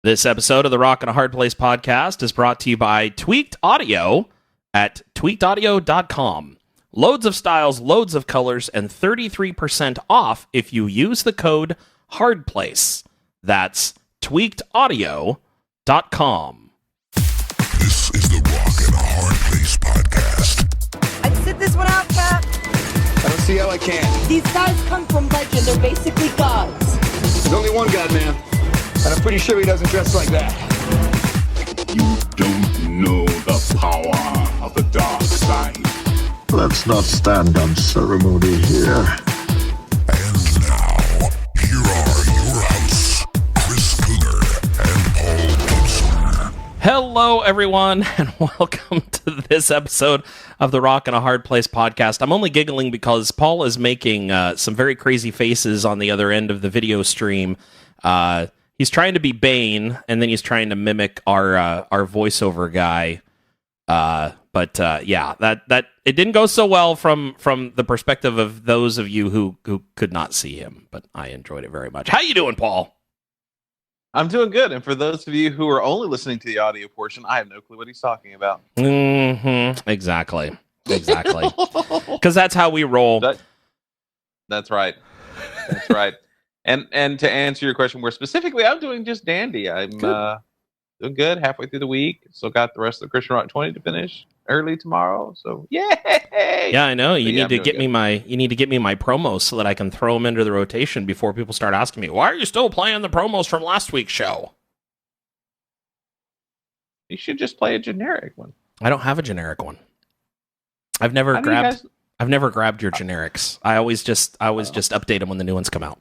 This episode of the Rock and a Hard Place podcast is brought to you by Tweaked Audio at tweakedaudio.com. Loads of styles, loads of colors, and 33% off if you use the code HARDPLACE. That's tweakedaudio.com. This is the Rock and a Hard Place podcast. I'd sit this one out, Cap. I don't see how I can. These guys come from legend. They're basically gods. There's only one God, man. And I'm pretty sure he doesn't dress like that. You don't know the power of the dark side. Let's not stand on ceremony here. And now, here are your hosts, Chris Cooner and Paul Gibson. Hello, everyone, and welcome to this episode of the Rock and a Hard Place podcast. I'm only giggling because Paul is making some very crazy faces on the other end of the video stream. He's trying to be Bane, and then he's trying to mimic our voiceover guy. But that it didn't go so well from the perspective of those of you who could not see him. But I enjoyed it very much. How you doing, Paul? I'm doing good. And for those of you who are only listening to the audio portion, I have no clue what he's talking about. Exactly. Because that's how we roll. That's right. That's right. And to answer your question more specifically, I'm doing just dandy. I'm doing good, halfway through the week. Still got the rest of the Christian Rock 20 to finish early tomorrow. So yay! Yeah, I know. You need to get me my promos so that I can throw them into the rotation before people start asking me, why are you still playing the promos from last week's show? You should just play a generic one. I don't have a generic one. I've never grabbed your generics. I always just update them when the new ones come out.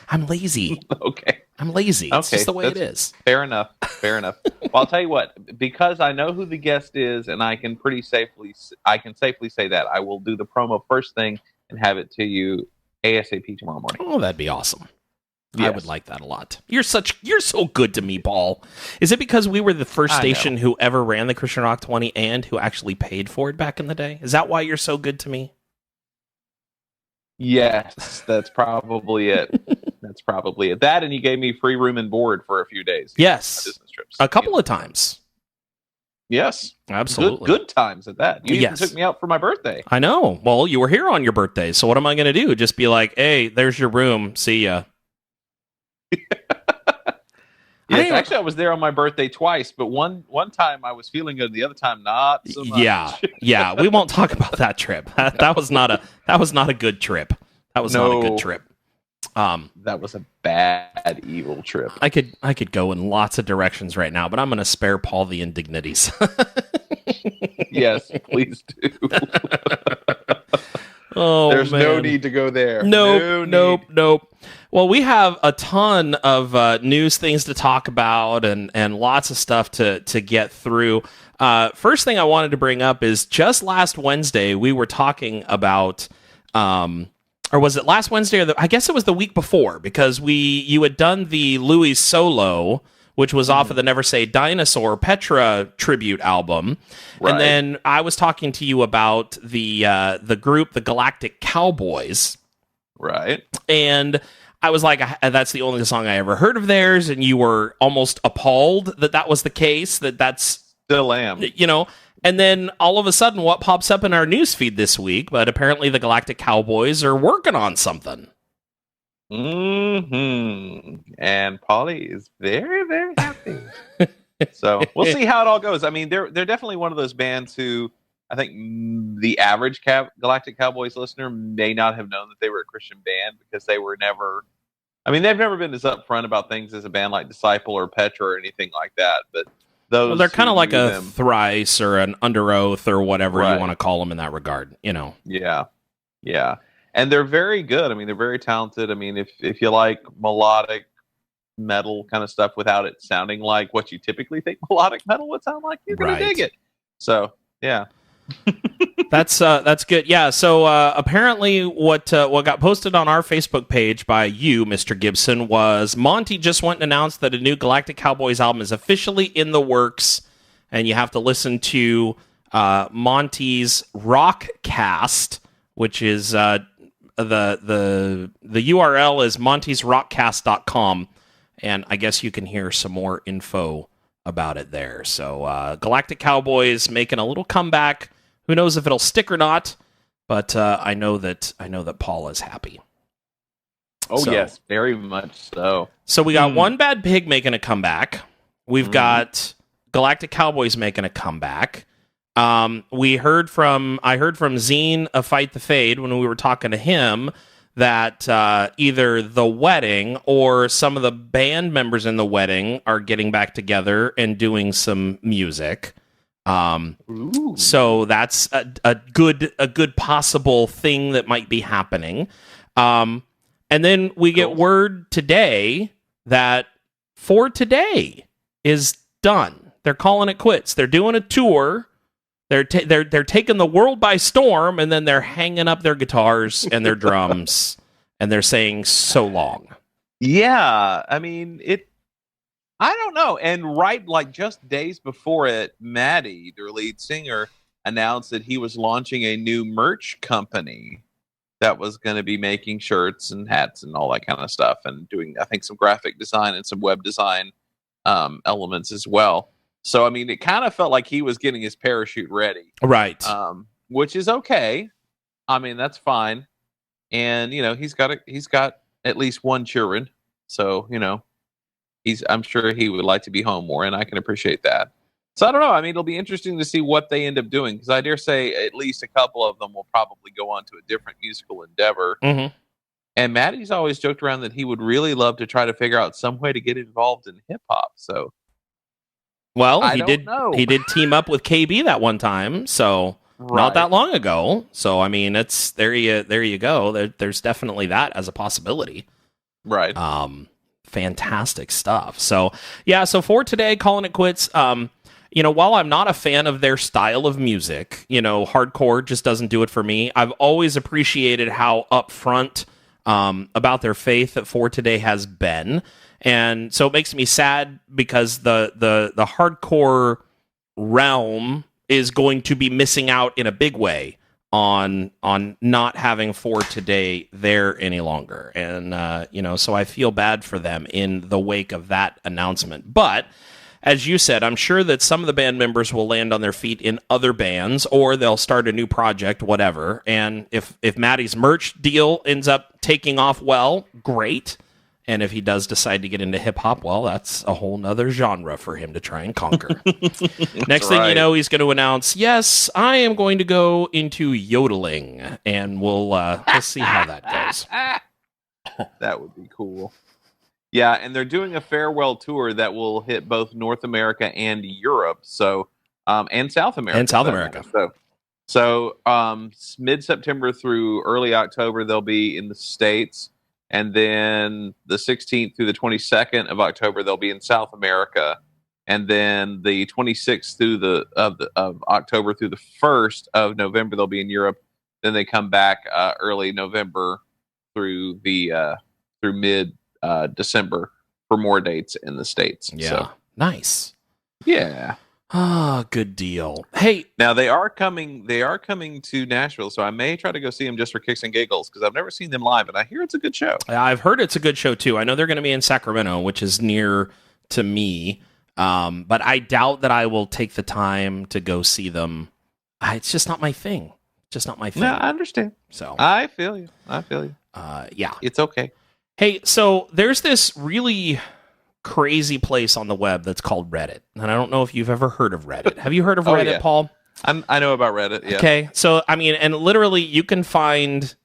I'm lazy. Okay. I'm lazy. It's just the way it is. Fair enough. Well, I'll tell you what, because I know who the guest is, and I can safely say that I will do the promo first thing and have it to you ASAP tomorrow morning. Oh, that'd be awesome. Yes. I would like that a lot. You're so good to me, Paul. Is it because we were the first station who ever ran the Christian Rock 20 and who actually paid for it back in the day? Is that why you're so good to me? Yes, that's probably it. That, and you gave me free room and board for a few days. Yes. Business trips. A couple of times. Yes. Absolutely. Good times at that. You even took me out for my birthday. I know. Well, you were here on your birthday, so what am I going to do? Just be like, hey, there's your room. See ya. Yes, actually, I was there on my birthday twice, but one time I was feeling good, the other time not so much. Yeah. We won't talk about that trip. That was not a good trip. That was not a good trip. That was a bad, evil trip. I could go in lots of directions right now, but I'm going to spare Paul the indignities. Yes, please do. Oh, there's man. no need to go there. Nope. Well, we have a ton of news things to talk about and lots of stuff to get through. First thing I wanted to bring up is just last Wednesday, we were talking about, or was it last Wednesday? I guess it was the week before, because you had done the Louis solo, which was off of the Never Say Dinosaur Petra tribute album. Right. And then I was talking to you about the group, the Galactic Cowboys. Right. And I was like, that's the only song I ever heard of theirs, and you were almost appalled that was the case, that's... Still am. And then all of a sudden, what pops up in our newsfeed this week? But apparently the Galactic Cowboys are working on something. And Polly is very, very happy. So we'll see how it all goes. I mean, they're definitely one of those bands who I think the average Galactic Cowboys listener may not have known that they were a Christian band, because they were never... I mean, they've never been as upfront about things as a band like Disciple or Petra or anything like that. But they're kind of like a Thrice or an Under Oath or whatever you want to call them in that regard, Yeah. And they're very good. I mean, they're very talented. I mean, if you like melodic metal kind of stuff without it sounding like what you typically think melodic metal would sound like, you're going to dig it. So, yeah. That's good. Yeah. So apparently, what got posted on our Facebook page by you, Mr. Gibson, was Monty just went and announced that a new Galactic Cowboys album is officially in the works, and you have to listen to Monty's Rockcast, which is the URL is montysrockcast.com. and I guess you can hear some more info about it there. So Galactic Cowboys making a little comeback. Who knows if it'll stick or not? But I know that Paul is happy. Oh, so, yes, very much so. So we got One Bad Pig making a comeback. We've got Galactic Cowboys making a comeback. I heard from Zine of Fight the Fade when we were talking to him that either the wedding or some of the band members in the wedding are getting back together and doing some music. So that's a good possible thing that might be happening. And then we get word today that For Today is done. They're calling it quits. They're doing a tour. They're taking the world by storm, and then they're hanging up their guitars and their drums, and they're saying so long. Yeah, I mean I don't know. And like just days before it, Maddie, their lead singer, announced that he was launching a new merch company that was going to be making shirts and hats and all that kind of stuff, and doing, I think, some graphic design and some web design elements as well. So, I mean, it kind of felt like he was getting his parachute ready. Right. Which is okay. I mean, that's fine. And, he's got at least one children. So, I'm sure he would like to be home more, and I can appreciate that. So I don't know. I mean, it'll be interesting to see what they end up doing, because I dare say at least a couple of them will probably go on to a different musical endeavor. Mm-hmm. And Maddie's always joked around that he would really love to try to figure out some way to get involved in hip hop. So, well, he did team up with KB that one time, so not that long ago. So I mean, it's there you go. There's definitely that as a possibility. Right. Fantastic stuff. So yeah. So For Today, calling it quits. While I'm not a fan of their style of music, hardcore just doesn't do it for me. I've always appreciated how upfront about their faith that For Today has been. And so it makes me sad because the hardcore realm is going to be missing out in a big way on not having For Today there any longer. And, so I feel bad for them in the wake of that announcement. But as you said, I'm sure that some of the band members will land on their feet in other bands, or they'll start a new project, whatever. And if Maddie's merch deal ends up taking off well, great. And if he does decide to get into hip-hop, well, that's a whole nother genre for him to try and conquer. Next thing you know, he's going to announce, yes, I am going to go into yodeling. And we'll see how that goes. That would be cool. Yeah, and they're doing a farewell tour that will hit both North America and Europe, so and South America. So mid-September through early October, they'll be in the States, and then the 16th through the 22nd of October, they'll be in South America, and then the 26th through of October through the 1st of November, they'll be in Europe. Then they come back early November through mid December for more dates in the States. Yeah. So. Nice. Yeah. Good deal. Hey, now they are coming to Nashville, so I may try to go see them just for kicks and giggles, because I've never seen them live, and I hear it's a good show. I've heard it's a good show too. I know they're going to be in Sacramento, which is near to me. But I doubt that I will take the time to go see them. It's just not my thing. No, I understand. So I feel you. Yeah. It's okay. Hey, so there's this really crazy place on the web that's called Reddit. And I don't know if you've ever heard of Reddit. Have you heard of Reddit, yeah. Paul? I know about Reddit, yeah. Okay, so, I mean, and literally you can find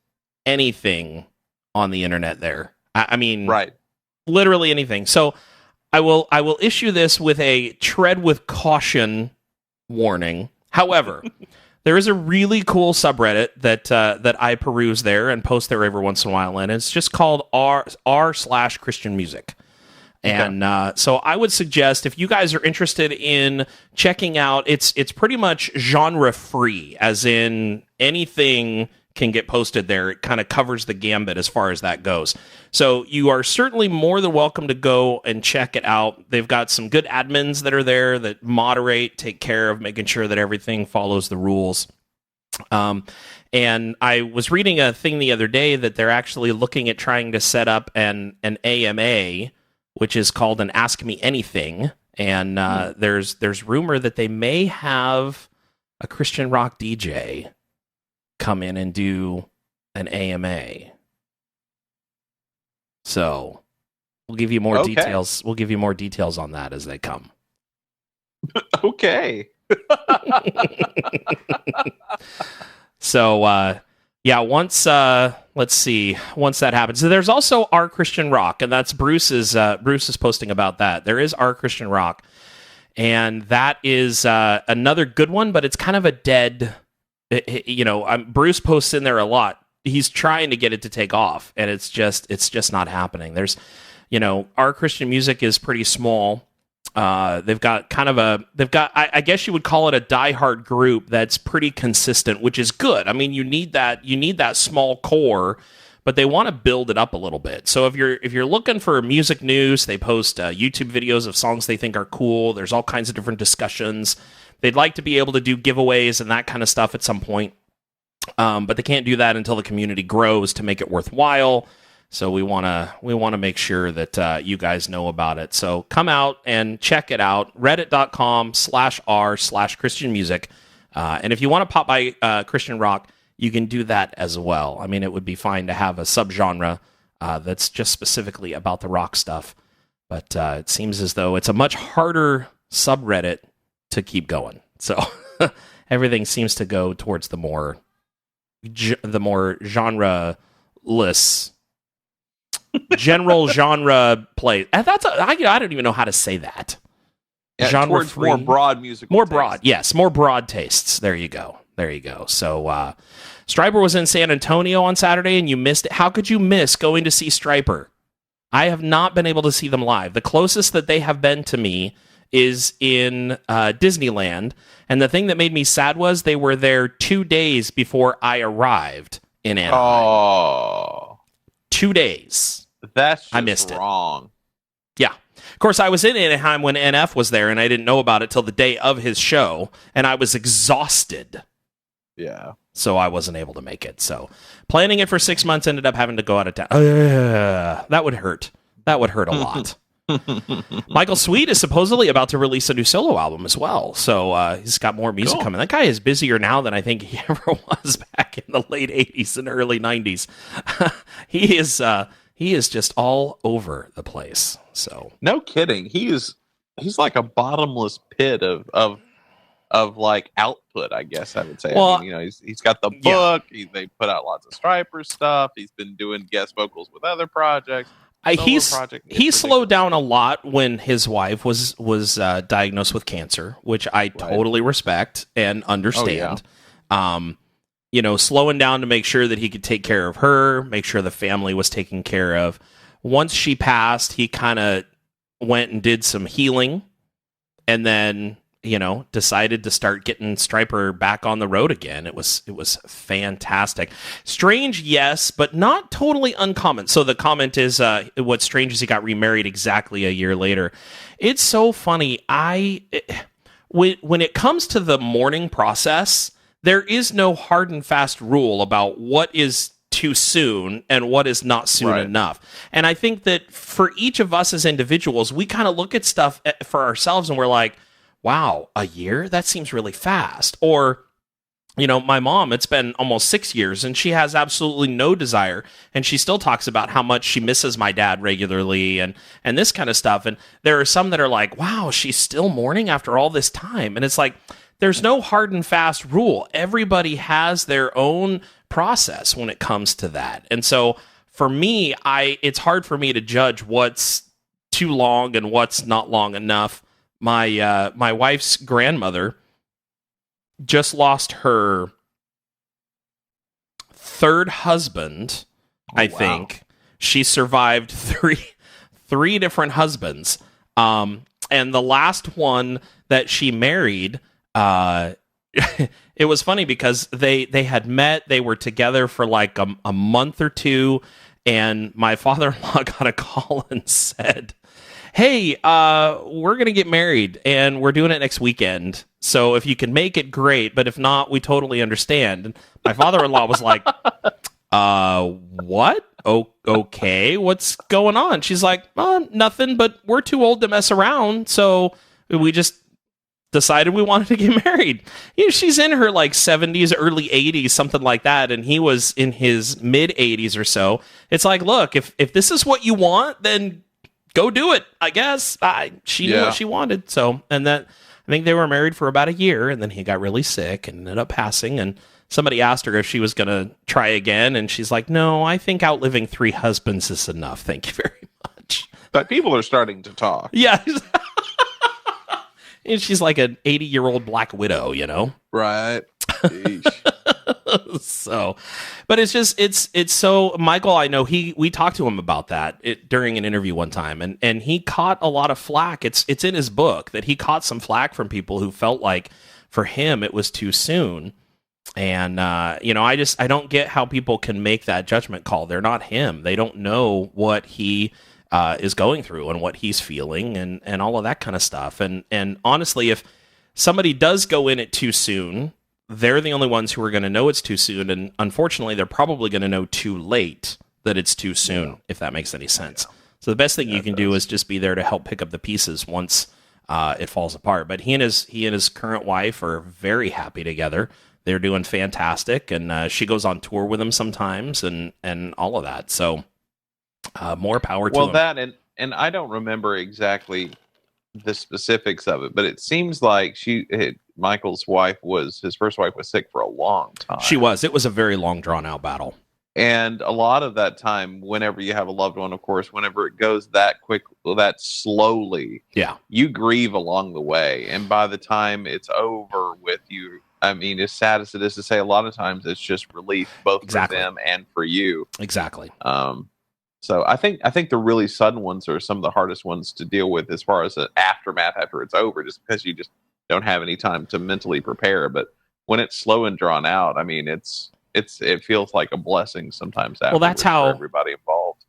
anything on the internet there. I mean, right. Literally anything. So I will issue this with a tread with caution warning. However, there is a really cool subreddit that I peruse there and post there every once in a while, and it's just called r/Christian music. And so I would suggest, if you guys are interested in checking out, it's pretty much genre free, as in anything can get posted there. It kind of covers the gambit as far as that goes. So you are certainly more than welcome to go and check it out. They've got some good admins that are there that moderate, take care of making sure that everything follows the rules. And I was reading a thing the other day that they're actually looking at trying to set up an AMA, which is called an Ask Me Anything. And there's rumor that they may have a Christian rock DJ come in and do an AMA. So we'll give you more details. We'll give you more details on that as they come. Okay. So once let's see, once that happens, so there's also Our Christian Rock, and that's Bruce is posting about that. There is Our Christian Rock, and that is another good one, but it's kind of a dead. Bruce posts in there a lot. He's trying to get it to take off, and it's just not happening. There's, Our Christian Music is pretty small. They've got I guess you would call it a diehard group that's pretty consistent, which is good. I mean, you need that small core, but they want to build it up a little bit. So if you're looking for music news, they post YouTube videos of songs they think are cool. There's all kinds of different discussions. They'd like to be able to do giveaways and that kind of stuff at some point. But they can't do that until the community grows to make it worthwhile. So we want to make sure that you guys know about it. So come out and check it out. Reddit.com/r/Christian music. And if you want to pop by Christian rock, you can do that as well. I mean, it would be fine to have a subgenre that's just specifically about the rock stuff. But it seems as though it's a much harder subreddit to keep going. So everything seems to go towards the more genre-less general genre play. I don't even know how to say that. Yeah, genre towards more broad music. More broad, yes. More broad tastes. There you go. So Striper was in San Antonio on Saturday and you missed it. How could you miss going to see Striper? I have not been able to see them live. The closest that they have been to me is in Disneyland. And the thing that made me sad was they were there 2 days before I arrived in Anaheim. Oh. 2 days. That's just I missed wrong. Yeah. Of course, I was in Anaheim when NF was there, and I didn't know about it till the day of his show, and I was exhausted. Yeah. So I wasn't able to make it. So planning it for 6 months, ended up having to go out of town. That would hurt. That would hurt a lot. Michael Sweet is supposedly about to release a new solo album as well. So he's got more music coming. That guy is busier now than I think he ever was back in the late 80s and early 90s. He is just all over the place. So no kidding. He's like a bottomless pit of like output, I guess I would say. Well, I mean, he's got the book. Yeah. They put out lots of Striper stuff. He's been doing guest vocals with other projects. He slowed down a lot when his wife was diagnosed with cancer, which I totally respect and understand. Oh, yeah. Slowing down to make sure that he could take care of her, make sure the family was taken care of. Once she passed, he kind of went and did some healing, and then decided to start getting Striper back on the road again. It was fantastic. Strange, yes, but not totally uncommon. So the comment is, what's strange is he got remarried exactly a year later. It's so funny. When it comes to the mourning process, there is no hard and fast rule about what is too soon and what is not soon enough. And I think that for each of us as individuals, we kind of look at stuff for ourselves and we're like, wow, a year? That seems really fast. Or, my mom, it's been almost 6 years and she has absolutely no desire. And she still talks about how much she misses my dad regularly and this kind of stuff. And there are some that are like, wow, she's still mourning after all this time. And it's like, there's no hard and fast rule. Everybody has their own process when it comes to that. And so for me, it's hard for me to judge what's too long and what's not long enough. My wife's grandmother just lost her third husband. I think she survived three different husbands. And the last one that she married, it was funny because they had met. They were together for like a month or two, and my father-in-law got a call and said, hey, we're going to get married and we're doing it next weekend. So if you can make it, great. But if not, we totally understand. And my father-in-law was like, what? okay, what's going on? She's like, oh, nothing, but we're too old to mess around, so we just decided we wanted to get married. She's in her like 70s, early 80s, something like that, and he was in his mid 80s or so. It's like, look, if this is what you want, then go do it, I guess. She knew what she wanted. So, and that, I think they were married for about a year, and then he got really sick and ended up passing. And somebody asked her if she was going to try again, and she's like, no, I think outliving 3 husbands is enough. Thank you very much. But people are starting to talk. Yeah. And she's like an 80-year-old Black Widow, Right. So, but it's so, Michael, I know we talked to him about that during an interview one time, and he caught a lot of flack. It's in his book that he caught some flack from people who felt like for him it was too soon. And, I don't get how people can make that judgment call. They're not him. They don't know what he is going through and what he's feeling and all of that kind of stuff. And honestly, if somebody does go in it too soon, they're the only ones who are going to know it's too soon. And unfortunately, they're probably going to know too late that it's too soon, if that makes any sense. So the best thing you can do is just be there to help pick up the pieces once it falls apart. But he and his current wife are very happy together. They're doing fantastic. And she goes on tour with him sometimes and all of that. So more power to him. Well, that, and I don't remember exactly the specifics of it, but it seems like Michael's his first wife was sick for a long time. She was. It was a very long, drawn-out battle. And a lot of that time, whenever you have a loved one, of course, whenever it goes that quick, that slowly, you grieve along the way. And by the time it's over with you, I mean, as sad as it is to say, a lot of times it's just relief, both for them and for you. Exactly. So I think the really sudden ones are some of the hardest ones to deal with as far as the aftermath after it's over, just because you just don't have any time to mentally prepare. But when it's slow and drawn out, I mean, it feels like a blessing sometimes. Well, that's how for everybody involved.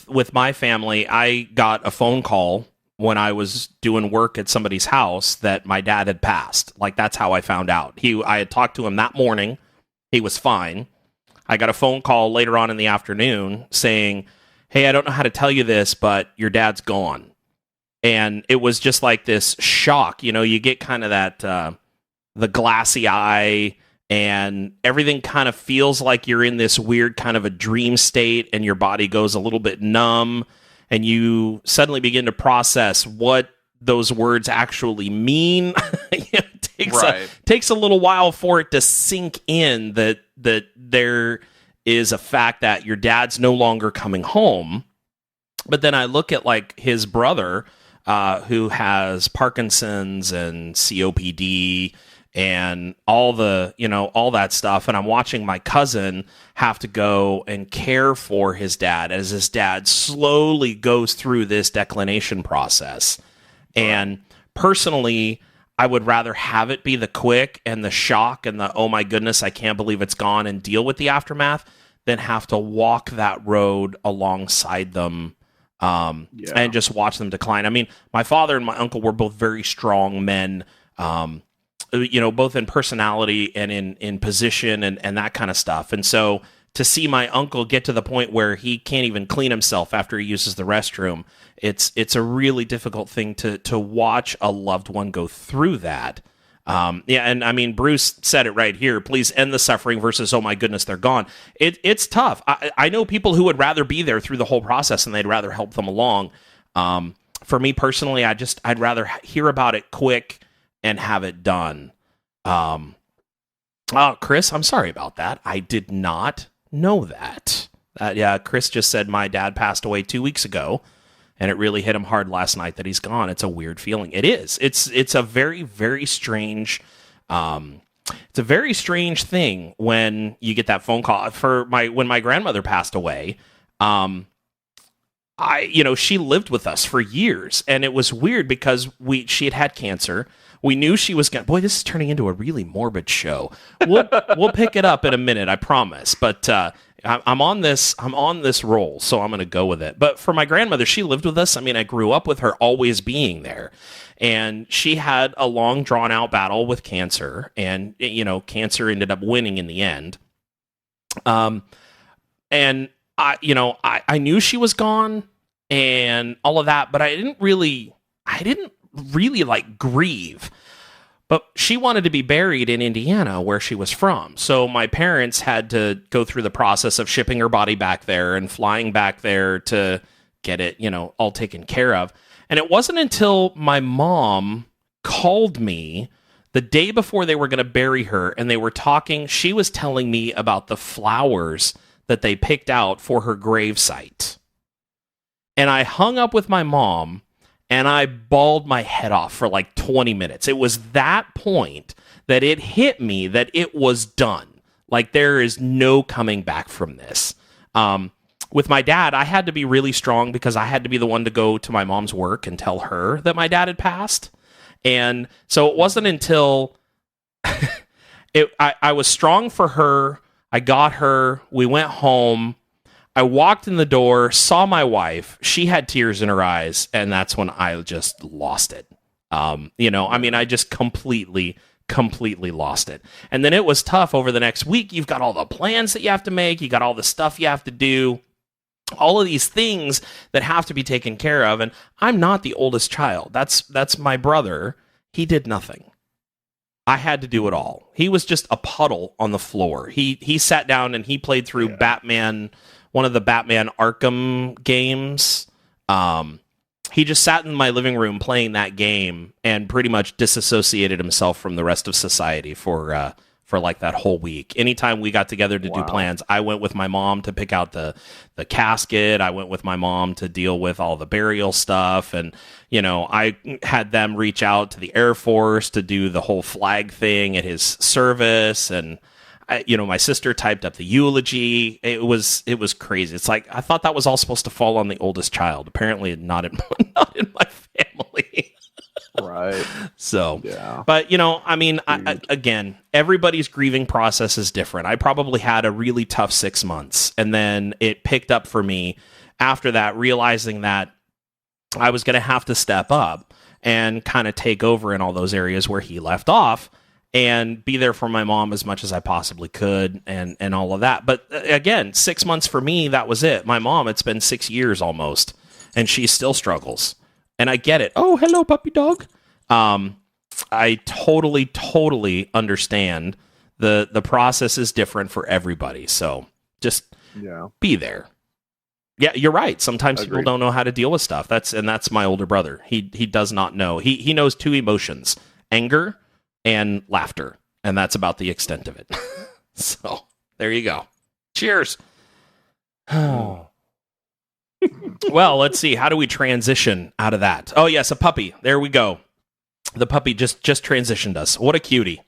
With my family, I got a phone call when I was doing work at somebody's house that my dad had passed. Like, that's how I found out. I had talked to him that morning. He was fine. I got a phone call later on in the afternoon saying, hey, I don't know how to tell you this, but your dad's gone. And it was just like this shock. You get kind of that, the glassy eye, and everything kind of feels like you're in this weird kind of a dream state, and your body goes a little bit numb, and you suddenly begin to process what those words actually mean. It takes a little while for it to sink in that there is a fact that your dad's no longer coming home. But then I look at like his brother, who has Parkinson's and COPD and all that stuff. And I'm watching my cousin have to go and care for his dad as his dad slowly goes through this declination process. And personally, I would rather have it be the quick and the shock and the, oh my goodness, I can't believe it's gone, and deal with the aftermath than have to walk that road alongside them and just watch them decline. I mean, my father and my uncle were both very strong men, both in personality and in position and that kind of stuff. And so to see my uncle get to the point where he can't even clean himself after he uses the restroom, it's a really difficult thing to watch a loved one go through that. And I mean, Bruce said it right here. Please end the suffering versus, oh my goodness, they're gone. It's tough. I know people who would rather be there through the whole process and they'd rather help them along. For me personally, I'd rather hear about it quick and have it done. Chris, I'm sorry about that. I did not know that. Chris just said my dad passed away 2 weeks ago, and it really hit him hard last night that he's gone. It's a weird feeling. It is. It's a very, very strange. It's a very strange thing when you get that phone call. When my grandmother passed away, she lived with us for years, and it was weird because she had cancer. We knew she was going. Boy, this is turning into a really morbid show. We'll pick it up in a minute, I promise. But I'm on this roll, so I'm going to go with it. But for my grandmother, she lived with us. I mean, I grew up with her always being there, and she had a long, drawn out battle with cancer, and cancer ended up winning in the end. And I knew she was gone and all of that, but I didn't really like grieve. But she wanted to be buried in Indiana, where she was from. So my parents had to go through the process of shipping her body back there and flying back there to get it, all taken care of. And it wasn't until my mom called me the day before they were going to bury her, and they were talking. She was telling me about the flowers that they picked out for her gravesite. And I hung up with my mom, and I bawled my head off for like 20 minutes. It was that point that it hit me that it was done. Like, there is no coming back from this. With my dad, I had to be really strong because I had to be the one to go to my mom's work and tell her that my dad had passed. And so it wasn't until I was strong for her. I got her. We went home. I walked in the door, saw my wife. She had tears in her eyes, and that's when I just lost it. I just completely lost it. And then it was tough over the next week. You've got all the plans that you have to make. You got all the stuff you have to do. All of these things that have to be taken care of. And I'm not the oldest child. That's my brother. He did nothing. I had to do it all. He was just a puddle on the floor. He sat down and he played through Batman, one of the Batman Arkham games. He just sat in my living room playing that game and pretty much disassociated himself from the rest of society for like that whole week. Anytime we got together to do plans, I went with my mom to pick out the casket. I went with my mom to deal with all the burial stuff. And, I had them reach out to the Air Force to do the whole flag thing at his service. And, my sister typed up the eulogy. It was crazy. It's like, I thought that was all supposed to fall on the oldest child. Apparently not in my family. Right. So, yeah. But, again, everybody's grieving process is different. I probably had a really tough 6 months, and then it picked up for me after that, realizing that I was going to have to step up and kind of take over in all those areas where he left off and be there for my mom as much as I possibly could and all of that. But again, 6 months for me, that was it. My mom, it's been 6 years almost, and she still struggles. And I get it. Oh, hello, puppy dog. I totally understand. The process is different for everybody. So just be there. Yeah, you're right. Sometimes people don't know how to deal with stuff. That's my older brother. He does not know. He knows two emotions: anger and laughter. And that's about the extent of it. So there you go. Cheers. Well, let's see. How do we transition out of that? Oh, yes, a puppy. There we go. The puppy just transitioned us. What a cutie.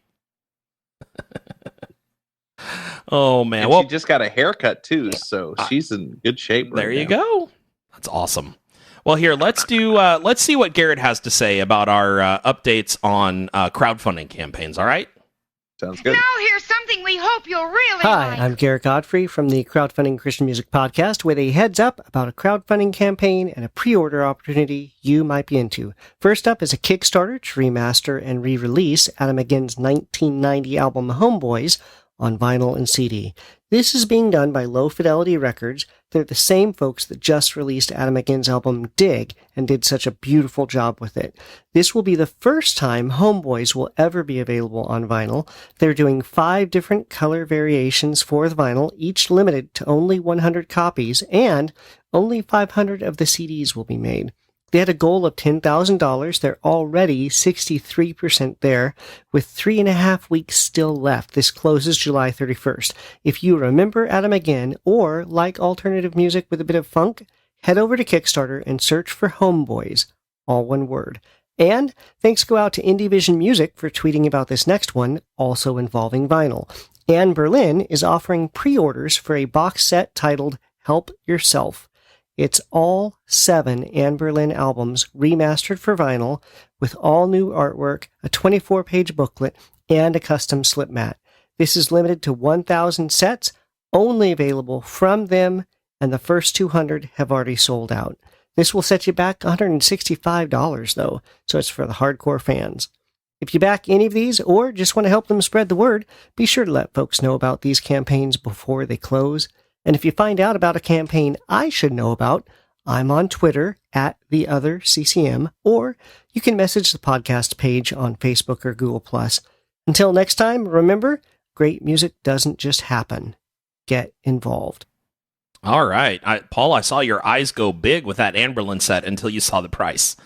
Oh, man. And she just got a haircut, too, so she's in good shape. There you go. That's awesome. Well, here, let's see what Garrett has to say about our updates on crowdfunding campaigns, all right? Sounds good. Now here's something we hope you'll really Hi, like. I'm Garrett Godfrey from the Crowdfunding Christian Music Podcast with a heads up about a crowdfunding campaign and a pre-order opportunity you might be into. First up is a Kickstarter to remaster and re-release Adam Again's 1990 album Homeboys on vinyl and CD. This is being done by Low Fidelity Records. They're the same folks that just released Adam Again's album Dig and did such a beautiful job with it. This will be the first time Homeboys will ever be available on vinyl. They're doing 5 different color variations for the vinyl, each limited to only 100 copies, and only 500 of the CDs will be made. They had a goal of $10,000. They're already 63% there, with 3.5 weeks still left. This closes July 31st. If you remember Adam Again or like alternative music with a bit of funk, head over to Kickstarter and search for Homeboys, all one word. And thanks go out to Indie Vision Music for tweeting about this next one, also involving vinyl. Anne Berlin is offering pre-orders for a box set titled Help Yourself. It's all 7 Anne Berlin albums remastered for vinyl with all new artwork, a 24-page booklet, and a custom slip mat. This is limited to 1,000 sets, only available from them, and the first 200 have already sold out. This will set you back $165 though, so it's for the hardcore fans. If you back any of these or just want to help them spread the word, be sure to let folks know about these campaigns before they close. And if you find out about a campaign I should know about, I'm on Twitter at TheOtherCCM, or you can message the podcast page on Facebook or Google+. Until next time, remember, great music doesn't just happen. Get involved. All right. Paul, I saw your eyes go big with that Anberlin set until you saw the price.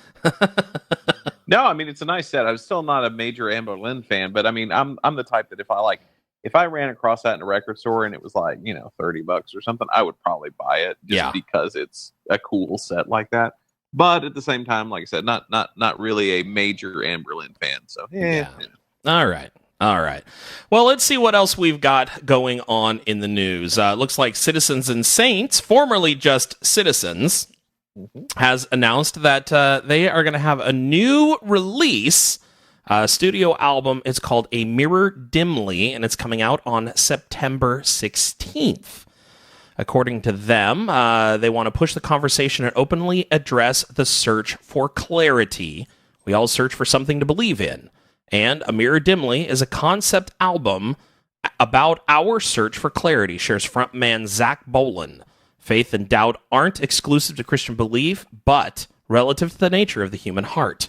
No, I mean, it's a nice set. I'm still not a major Anberlin fan, but I mean, I'm the type that if I ran across that in a record store and it was like, $30 or something, I would probably buy it just because it's a cool set like that. But at the same time, like I said, not really a major Anberlin fan. So, yeah. All right. Well, let's see what else we've got going on in the news. Looks like Citizens and Saints, formerly just Citizens, has announced that they are going to have a new release studio album. It's called A Mirror Dimly, and it's coming out on September 16th. According to them, they want to push the conversation and openly address the search for clarity. We all search for something to believe in. And A Mirror Dimly is a concept album about our search for clarity, shares frontman Zach Bolan. Faith and doubt aren't exclusive to Christian belief, but relative to the nature of the human heart.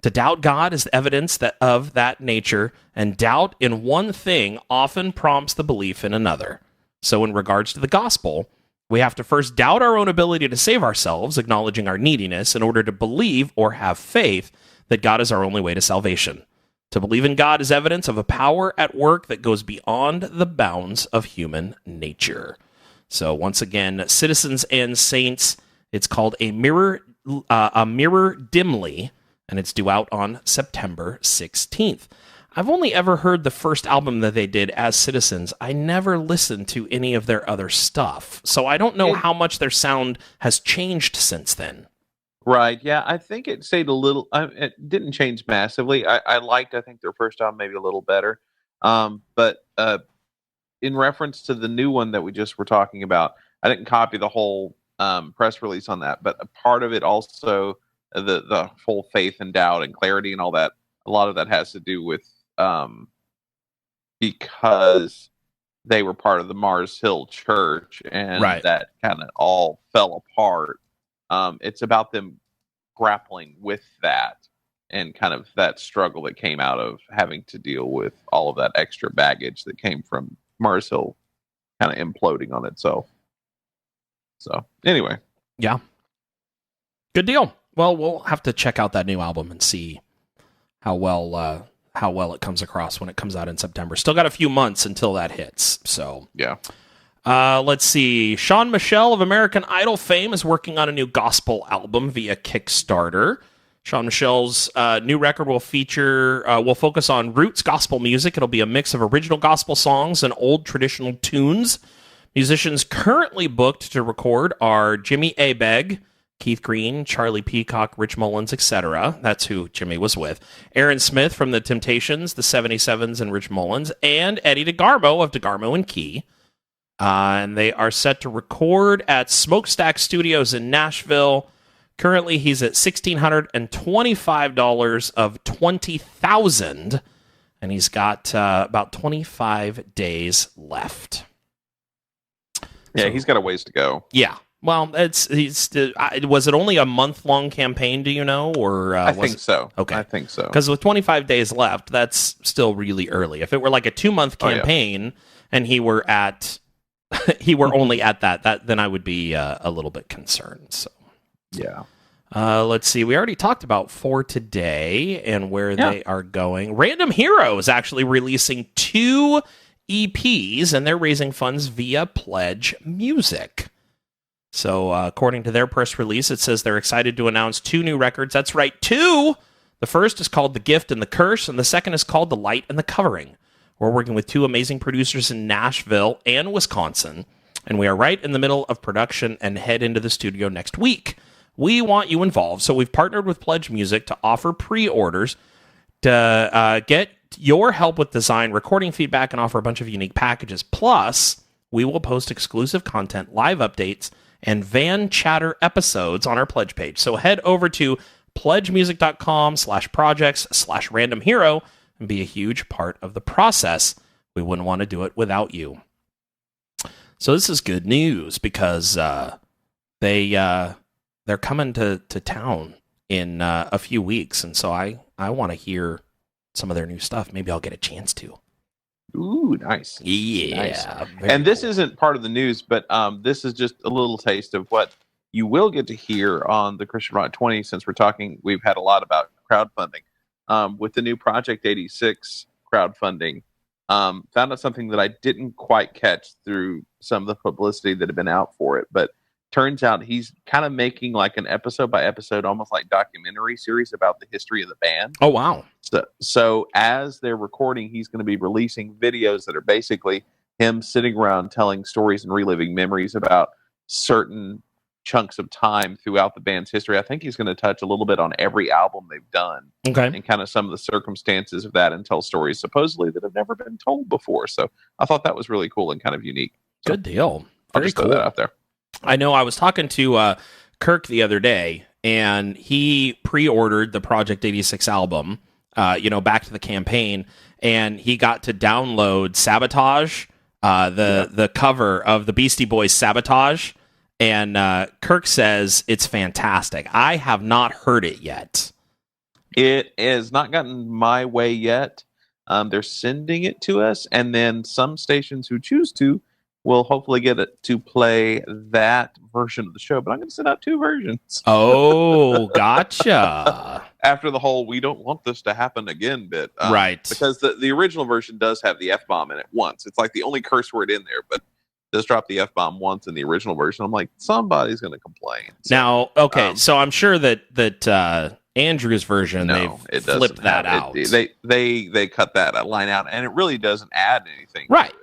To doubt God is evidence of that nature, and doubt in one thing often prompts the belief in another. So in regards to the gospel, we have to first doubt our own ability to save ourselves, acknowledging our neediness, in order to believe or have faith that God is our only way to salvation. To believe in God is evidence of a power at work that goes beyond the bounds of human nature. So once again, Citizens and Saints, it's called A Mirror Dimly, and it's due out on September 16th. I've only ever heard the first album that they did as Citizens. I never listened to any of their other stuff, so I don't know how much their sound has changed since then. Right. Yeah, I think it stayed a little. It didn't change massively. I think their first album maybe a little better. But in reference to the new one that we just were talking about, I didn't copy the whole press release on that. But a part of it also, the whole faith and doubt and clarity and all that. A lot of that has to do with because they were part of the Mars Hill Church, and that kind of all fell apart. It's about them grappling with that and kind of that struggle that came out of having to deal with all of that extra baggage that came from Mars Hill kind of imploding on itself. So anyway. Yeah. Good deal. Well, we'll have to check out that new album and see how well it comes across when it comes out in September. Still got a few months until that hits. So yeah. Let's see. Sean Michelle of American Idol fame is working on a new gospel album via Kickstarter. Sean Michelle's new record will focus on roots gospel music. It'll be a mix of original gospel songs and old traditional tunes. Musicians currently booked to record are Jimmy Abegg, Keith Green, Charlie Peacock, Rich Mullins, etc. That's who Jimmy was with. Aaron Smith from The Temptations, The 77s, and Rich Mullins, and Eddie DeGarmo of DeGarmo and Key. And they are set to record at Smokestack Studios in Nashville. Currently, he's at $1,625 of $20,000, and he's got about 25 days left. Yeah, he's got a ways to go. Yeah. Well, was it only a month-long campaign, do you know? Or I think so. Okay. I think so. Because with 25 days left, that's still really early. If it were like a 2-month campaign and he were only at that, then I would be a little bit concerned. So yeah. Let's see. We already talked about For Today and where they are going. Random Hero is actually releasing 2 EPs, and they're raising funds via Pledge Music. So according to their press release, it says they're excited to announce 2 new records. That's right, 2! The first is called The Gift and the Curse, and the second is called The Light and the Covering. We're working with 2 amazing producers in Nashville and Wisconsin, and we are right in the middle of production and head into the studio next week. We want you involved, so we've partnered with Pledge Music to offer pre-orders to get your help with design, recording feedback, and offer a bunch of unique packages. Plus, we will post exclusive content, live updates, and van chatter episodes on our Pledge page. So head over to pledgemusic.com/projects/randomhero and be a huge part of the process. We wouldn't want to do it without you. So this is good news because they're coming to town in a few weeks, and so I want to hear some of their new stuff. Maybe I'll get a chance to. Ooh, nice. Yeah. Nice. Very And this cool. isn't part of the news, but this is just a little taste of what you will get to hear on the Christian Rock 20. Since we've had a lot about crowdfunding. With the new Project 86 crowdfunding, found out something that I didn't quite catch through some of the publicity that had been out for it, but turns out he's kind of making like an episode by episode, almost like documentary series about the history of the band. Oh, wow. So as they're recording, he's going to be releasing videos that are basically him sitting around telling stories and reliving memories about certain chunks of time throughout the band's history. I think he's going to touch a little bit on every album they've done, Okay. and kind of some of the circumstances of that, and tell stories supposedly that have never been told before. So I thought that was really cool and kind of unique. So Good deal. I'll Very just throw cool. that out there. I know I was talking to Kirk the other day, and he pre-ordered the Project 86 album, back to the campaign, and he got to download Sabotage, the cover of the Beastie Boys Sabotage, and Kirk says it's fantastic. I have not heard it yet. It has not gotten my way yet. They're sending it to us, and then some stations who choose to will hopefully get it to play that version of the show. But I'm going to send out 2 versions. Oh, gotcha. After the whole "we don't want this to happen again" bit. Right. Because the original version does have the F-bomb in it once. It's like the only curse word in there, but does drop the F-bomb once in the original version. I'm like, somebody's going to complain. So, Now, okay, so I'm sure that Andrew's version, they've it doesn't flipped that have out. it. They cut that line out, and it really doesn't add anything. Right.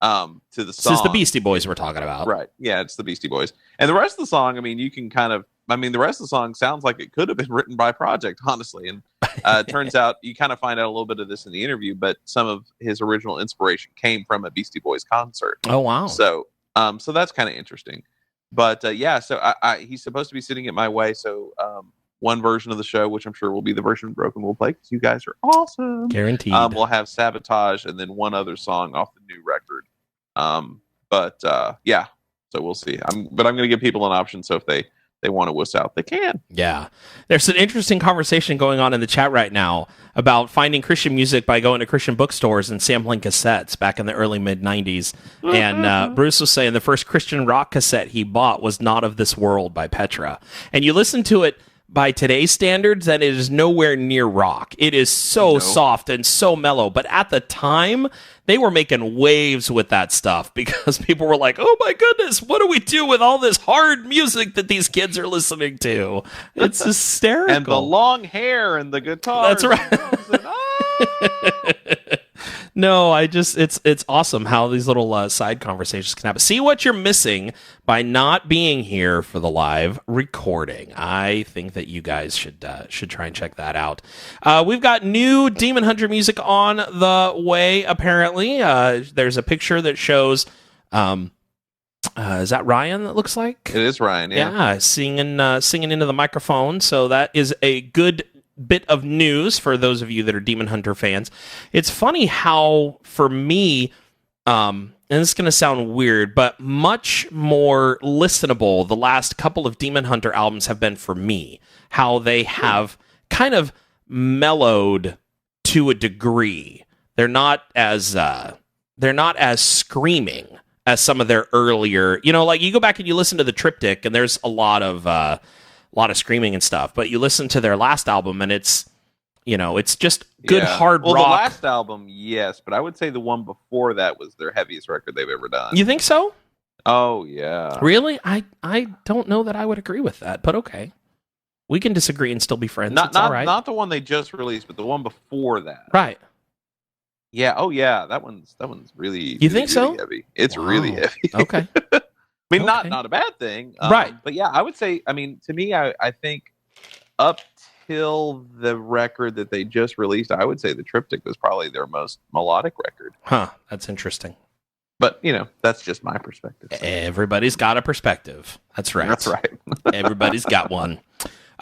To the song. This is the Beastie Boys we're talking about. Right. Yeah, it's the Beastie Boys. And the rest of the song, I mean, the rest of the song sounds like it could have been written by Project, honestly. And it turns out you kind of find out a little bit of this in the interview, but some of his original inspiration came from a Beastie Boys concert. Oh, wow. So that's kind of interesting. But so he's supposed to be sitting it my way. So one version of the show, which I'm sure will be the version Broken will play, because you guys are awesome. Guaranteed. We'll have Sabotage and then one other song off the new record. So we'll see. I'm going to give people an option, so if they want to wuss out, they can. Yeah. There's an interesting conversation going on in the chat right now about finding Christian music by going to Christian bookstores and sampling cassettes back in the early mid-90s. And Bruce was saying the first Christian rock cassette he bought was Not of This World by Petra. And you listen to it by today's standards, and it is nowhere near rock. It is so soft and so mellow. But at the time, they were making waves with that stuff because people were like, oh my goodness, what do we do with all this hard music that these kids are listening to? It's hysterical. And the long hair and the guitar. That's right. No, it's awesome how these little side conversations can happen. See what you're missing by not being here for the live recording. I think that you guys should try and check that out. We've got new Demon Hunter music on the way, apparently. There's a picture that shows, is that Ryan that looks like? It is Ryan, yeah. Yeah, singing into the microphone. So that is a good bit of news for those of you that are Demon Hunter fans. It's funny how, for me, and this is going to sound weird, but much more listenable the last couple of Demon Hunter albums have been for me. How they have kind of mellowed to a degree. They're not as screaming as some of their earlier, like you go back and you listen to the Triptych, and there's a lot of screaming and stuff, but you listen to their last album and it's just good hard rock. The last album, yes, but I would say the one before that was their heaviest record they've ever done. You think so? Oh, yeah. Really? I don't know that I would agree with that, but okay. We can disagree and still be friends. It's all right. Not the one they just released, but the one before that. Right. Yeah. Oh, yeah. That one's really. You think so? Really heavy. It's really heavy. Okay. I mean, Okay. not a bad thing, right? But yeah, I would say. I mean, to me, I think up till the record that they just released, I would say the Triptych was probably their most melodic record. Huh? That's interesting. But that's just my perspective. Everybody's got a perspective. That's right. That's right. Everybody's got one.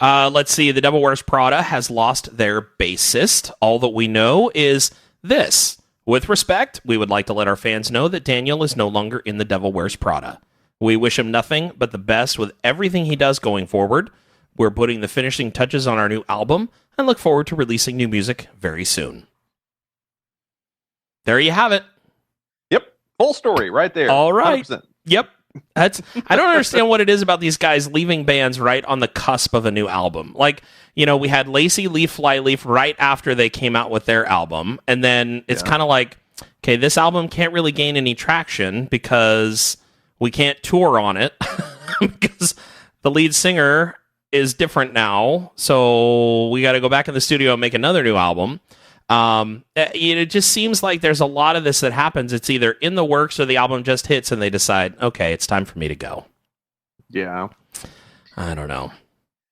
Let's see. The Devil Wears Prada has lost their bassist. All that we know is this. With respect, we would like to let our fans know that Daniel is no longer in The Devil Wears Prada. We wish him nothing but the best with everything he does going forward. We're putting the finishing touches on our new album and look forward to releasing new music very soon. There you have it. Yep. Full story right there. All right. 100%. Yep. I don't understand what it is about these guys leaving bands right on the cusp of a new album. Like, we had Lacey leave Flyleaf right after they came out with their album. And then it's kind of like, okay, this album can't really gain any traction because we can't tour on it because the lead singer is different now. So we got to go back in the studio and make another new album. It just seems like there's a lot of this that happens. It's either in the works or the album just hits and they decide, okay, it's time for me to go. Yeah. I don't know.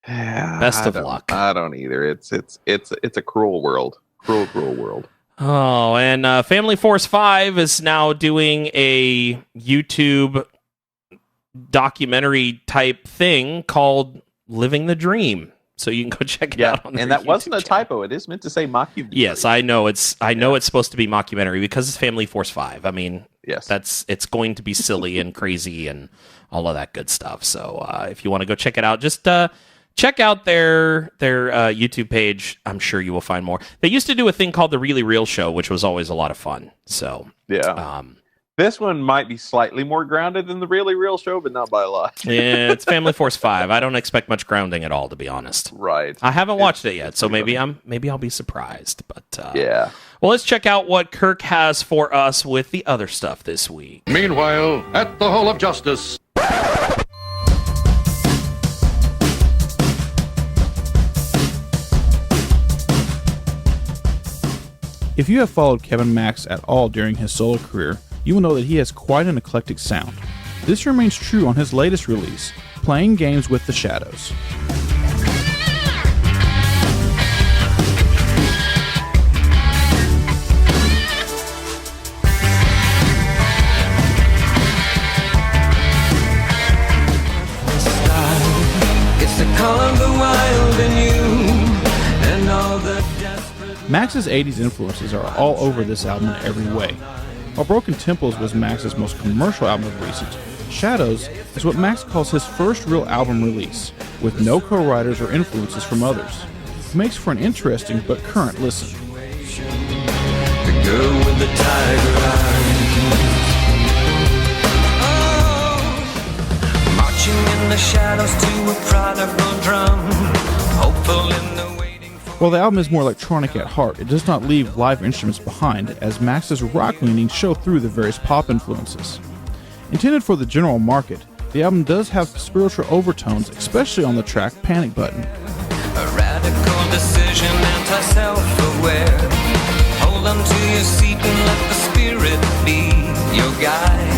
Yeah, Best of luck. I don't either. It's a cruel world. Cruel world. Oh, and Family Force 5 is now doing a YouTube documentary type thing called Living the Dream. So you can go check it out on their and that YouTube wasn't a channel. typo. It is meant to say mockumentary. Yes, I know it's supposed to be mockumentary because it's Family Force 5. I mean, yes, it's going to be silly and crazy and all of that good stuff. So if you want to go check it out, just check out their YouTube page. I'm sure you will find more. They used to do a thing called The Really Real Show, which was always a lot of fun. So yeah. This one might be slightly more grounded than The Really Real Show, but not by a lot. Yeah, it's Family Force 5. I don't expect much grounding at all, to be honest. Right. I haven't watched it yet, so maybe I'll be surprised. But yeah. Well, let's check out what Kirk has for us with the other stuff this week. Meanwhile, at the Hall of Justice. If you have followed Kevin Max at all during his solo career, you will know that he has quite an eclectic sound. This remains true on his latest release, Playing Games with the Shadows. Max's 80s influences are all over this album in every way. While Broken Temples was Max's most commercial album of recent, Shadows is what Max calls his first real album release, with no co-writers or influences from others. It makes for an interesting but current listen. The girl with the tiger eyes. Marching in the shadows to a prodigal drum, hopeful in the waiting for. While the album is more electronic at heart, it does not leave live instruments behind, as Max's rock leanings show through the various pop influences. Intended for the general market, the album does have spiritual overtones, especially on the track Panic Button. A radical decision, anti-self-aware. Hold on to your seat and let the spirit be your guide.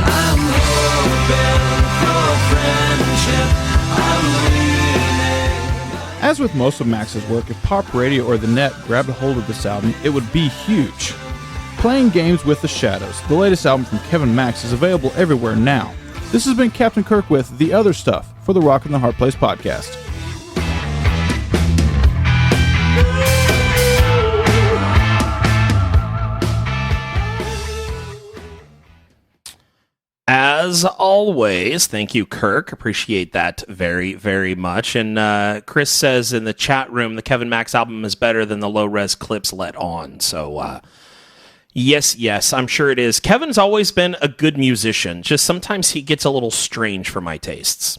I'm hoping for friendship. I'm leaning. As with most of Max's work, if pop radio or the net grabbed a hold of this album, it would be huge. Playing Games with the Shadows, the latest album from Kevin Max, is available everywhere now. This has been Captain Kirk with The Other Stuff for the Rock and the Hard Place podcast. As always, thank you, Kirk. Appreciate that very, very much. And Chris says in the chat room, the Kevin Max album is better than the low-res clips let on. So, yes, I'm sure it is. Kevin's always been a good musician. Just sometimes he gets a little strange for my tastes.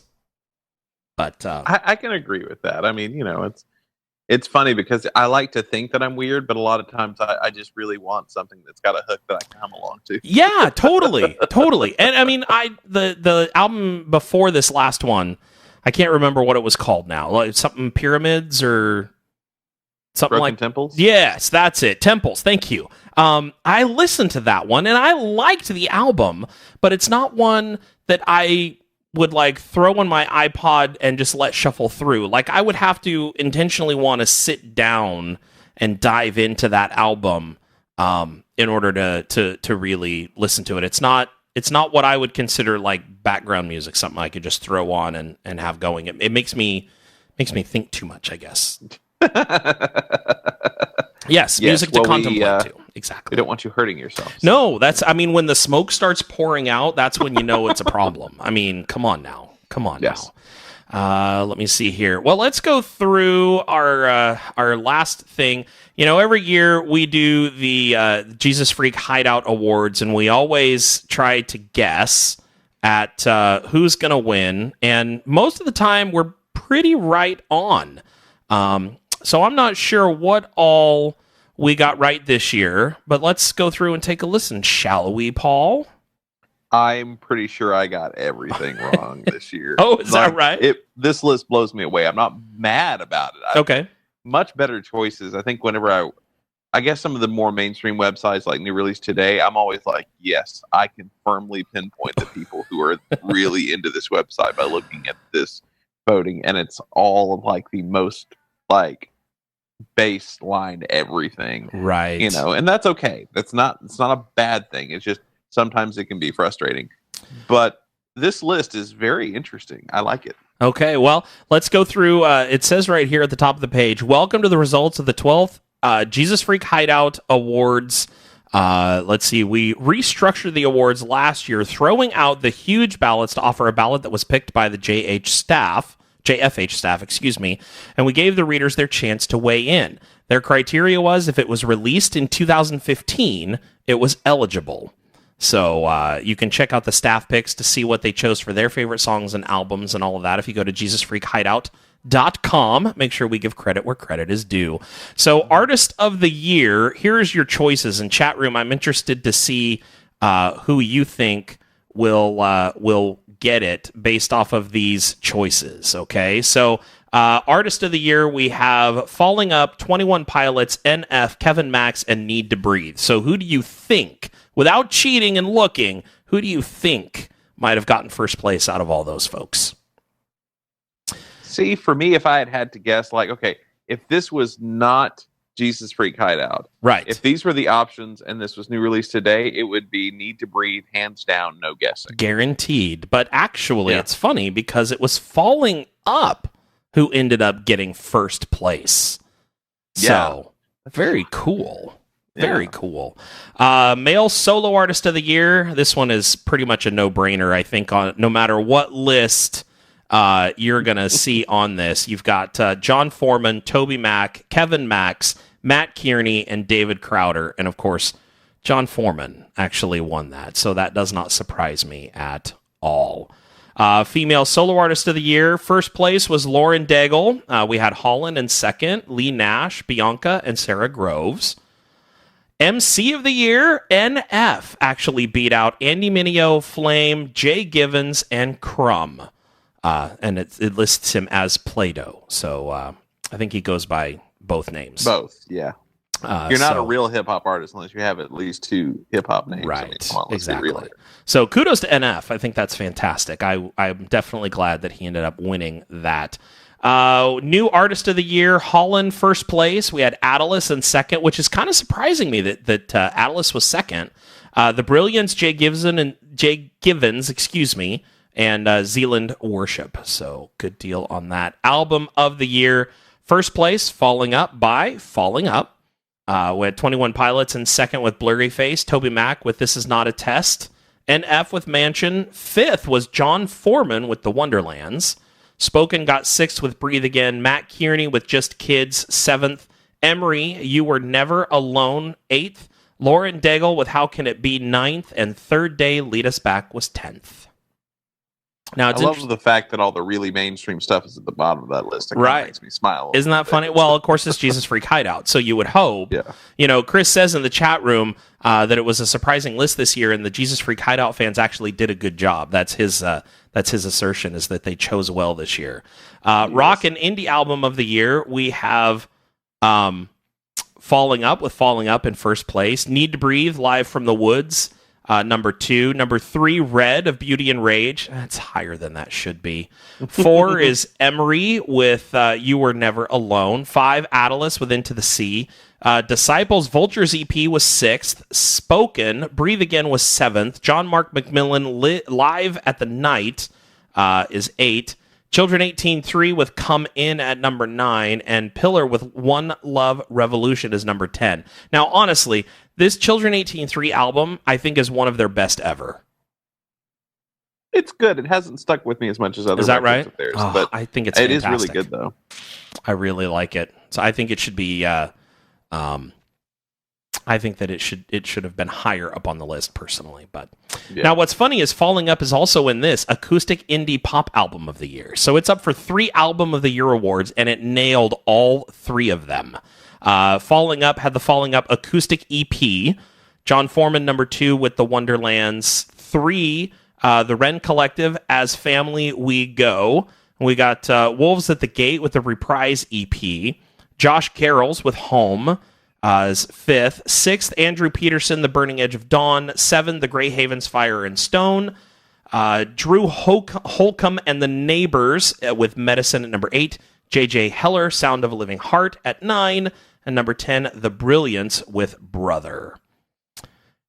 But I can agree with that. I mean, you know, it's funny because I like to think that I'm weird, but a lot of times I just really want something that's got a hook that I can hum along to. Yeah, totally. And I mean, the album before this last one, I can't remember what it was called now. Like something Pyramids or something Broken like Temples? Yes, that's it. Temples. Thank you. I listened to that one and I liked the album, but it's not one that I would like throw on my iPod and just let shuffle through. Like I would have to intentionally want to sit down and dive into that album in order to really listen to it. It's not what I would consider like background music, something I could just throw on and have going. It makes me think too much, I guess. Yes, music to contemplate to. Exactly. We don't want you hurting yourself. So. No, I mean, when the smoke starts pouring out, that's when you know it's a problem. I mean, come on now. Let me see here. Well, let's go through our last thing. You know, every year we do the Jesus Freak Hideout Awards, and we always try to guess at who's going to win. And most of the time, we're pretty right on. So I'm not sure what all we got right this year, but let's go through and take a listen, shall we, Paul? I'm pretty sure I got everything wrong this year. Oh, is that right? This list blows me away. I'm not mad about it. Okay. Much better choices. I think whenever I guess some of the more mainstream websites like New Release Today, I'm always like, yes, I can firmly pinpoint the people who are really into this website by looking at this voting, and it's all of like the most like baseline everything, right? You know, and that's okay. It's not a bad thing. It's just sometimes it can be frustrating, but this list is very interesting. I like it. Okay, well, let's go through. It says right here at the top of the page, welcome to the results of the 12th Jesus Freak Hideout Awards. Let's see, we restructured the awards last year, throwing out the huge ballots to offer a ballot that was picked by the JFH staff, and we gave the readers their chance to weigh in. Their criteria was if it was released in 2015, it was eligible. So you can check out the staff picks to see what they chose for their favorite songs and albums and all of that if you go to JesusFreakHideout.com. Make sure we give credit where credit is due. So Artist of the Year, here's your choices. In chat room, I'm interested to see who you think will get it based off of these choices, okay? So Artist of the Year, we have Falling Up, 21 Pilots, NF, Kevin Max, and Need to Breathe. So who do you think, without cheating and looking, who do you think might have gotten first place out of all those folks? See, for me, if I had to guess, like, okay, if this was not Jesus Freak Hideout, right? If these were the options and this was New Release Today, it would be Need to Breathe, hands down, no guessing. Guaranteed. But actually, It's funny because it was Falling Up who ended up getting first place. So, very cool. Very cool. Male Solo Artist of the Year. This one is pretty much a no-brainer, I think, on no matter what list you're going to see on this. You've got John Foreman, Toby Mac, Kevin Max, Matt Kearney, and David Crowder. And, of course, John Foreman actually won that, so that does not surprise me at all. Female Solo Artist of the Year. First place was Lauren Daigle. We had Holland in second, Lee Nash, Bianca, and Sarah Groves. MC of the Year, NF, actually beat out Andy Mineo, Flame, Jay Givens, and Crumb. And it lists him as Play-Doh. So I think he goes by both names. Both, yeah. You're not a real hip-hop artist unless you have at least two hip-hop names. Right, I mean, come on, let's exactly. be real here. So kudos to NF. I think that's fantastic. I'm definitely glad that he ended up winning that. New Artist of the Year, Holland first place. We had Atlas in second, which is kind of surprising me that Atlas was second. The Brilliance, Jay Givens, and Zealand Worship. So good deal on that. Album of the Year, first place, Falling Up by Falling Up. We had 21 Pilots in second with Blurry Face, Toby Mac with This Is Not a Test, NF with Mansion. Fifth was John Foreman with The Wonderlands. Spoken got sixth with Breathe Again. Matt Kearney with Just Kids, seventh. Emery, You Were Never Alone, eighth. Lauren Daigle with How Can It Be, ninth. And Third Day Lead Us Back was 10th. Now, I love the fact that all the really mainstream stuff is at the bottom of that list. It right. Makes me smile. Isn't that funny? Well, of course, it's Jesus Freak Hideout, so you would hope. Yeah. You know, Chris says in the chat room that it was a surprising list this year, and the Jesus Freak Hideout fans actually did a good job. That's his assertion, is that they chose well this year. Yes. Rock and Indie Album of the Year, we have Falling Up with Falling Up in first place. Need to Breathe, Live from the Woods, number 2. Number 3, Red of Beauty and Rage. That's higher than that should be. 4 is Emery with You Were Never Alone. 5, Atlas with Into the Sea. Disciples, Vultures EP was 6th. Spoken, Breathe Again was 7th. John Mark McMillan, Live at the Night is 8. Children 18-3 with Come In at number 9, and Pillar with One Love Revolution is number 10. Now, honestly, this Children 18-3 album, I think, is one of their best ever. It's good. It hasn't stuck with me as much as other. Is that right? Of theirs, Oh, but I think it's it is fantastic. really good, though. I really like it. So I think it should be. I think that it should have been higher up on the list personally. But now, what's funny is Falling Up is also in this acoustic indie pop album of the year. So it's up for 3 album of the year awards, and it nailed all 3 of them. Falling Up had the Falling Up acoustic EP. John Foreman number 2 with the Wonderlands. 3, the Wren Collective, As Family We Go. We got Wolves at the Gate with the Reprise EP. Josh Garrels with Home is 5th. 6th, Andrew Peterson, The Burning Edge of Dawn. 7, The Grey Havens, Fire and Stone. Drew Holcomb and the Neighbors with Medicine at number 8. J.J. Heller, Sound of a Living Heart at 9. And number 10, The Brilliance with Brother.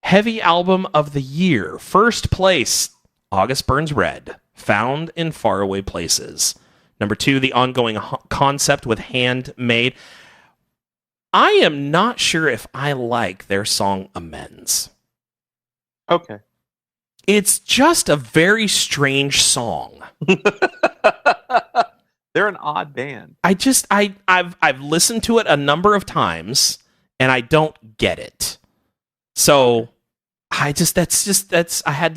Heavy Album of the Year. First place, August Burns Red, Found in Faraway Places. Number 2, The Ongoing Concept with Handmade. I am not sure if I like their song Amends. Okay. It's just a very strange song. They're an odd band. I've listened to it a number of times and I don't get it. So I had to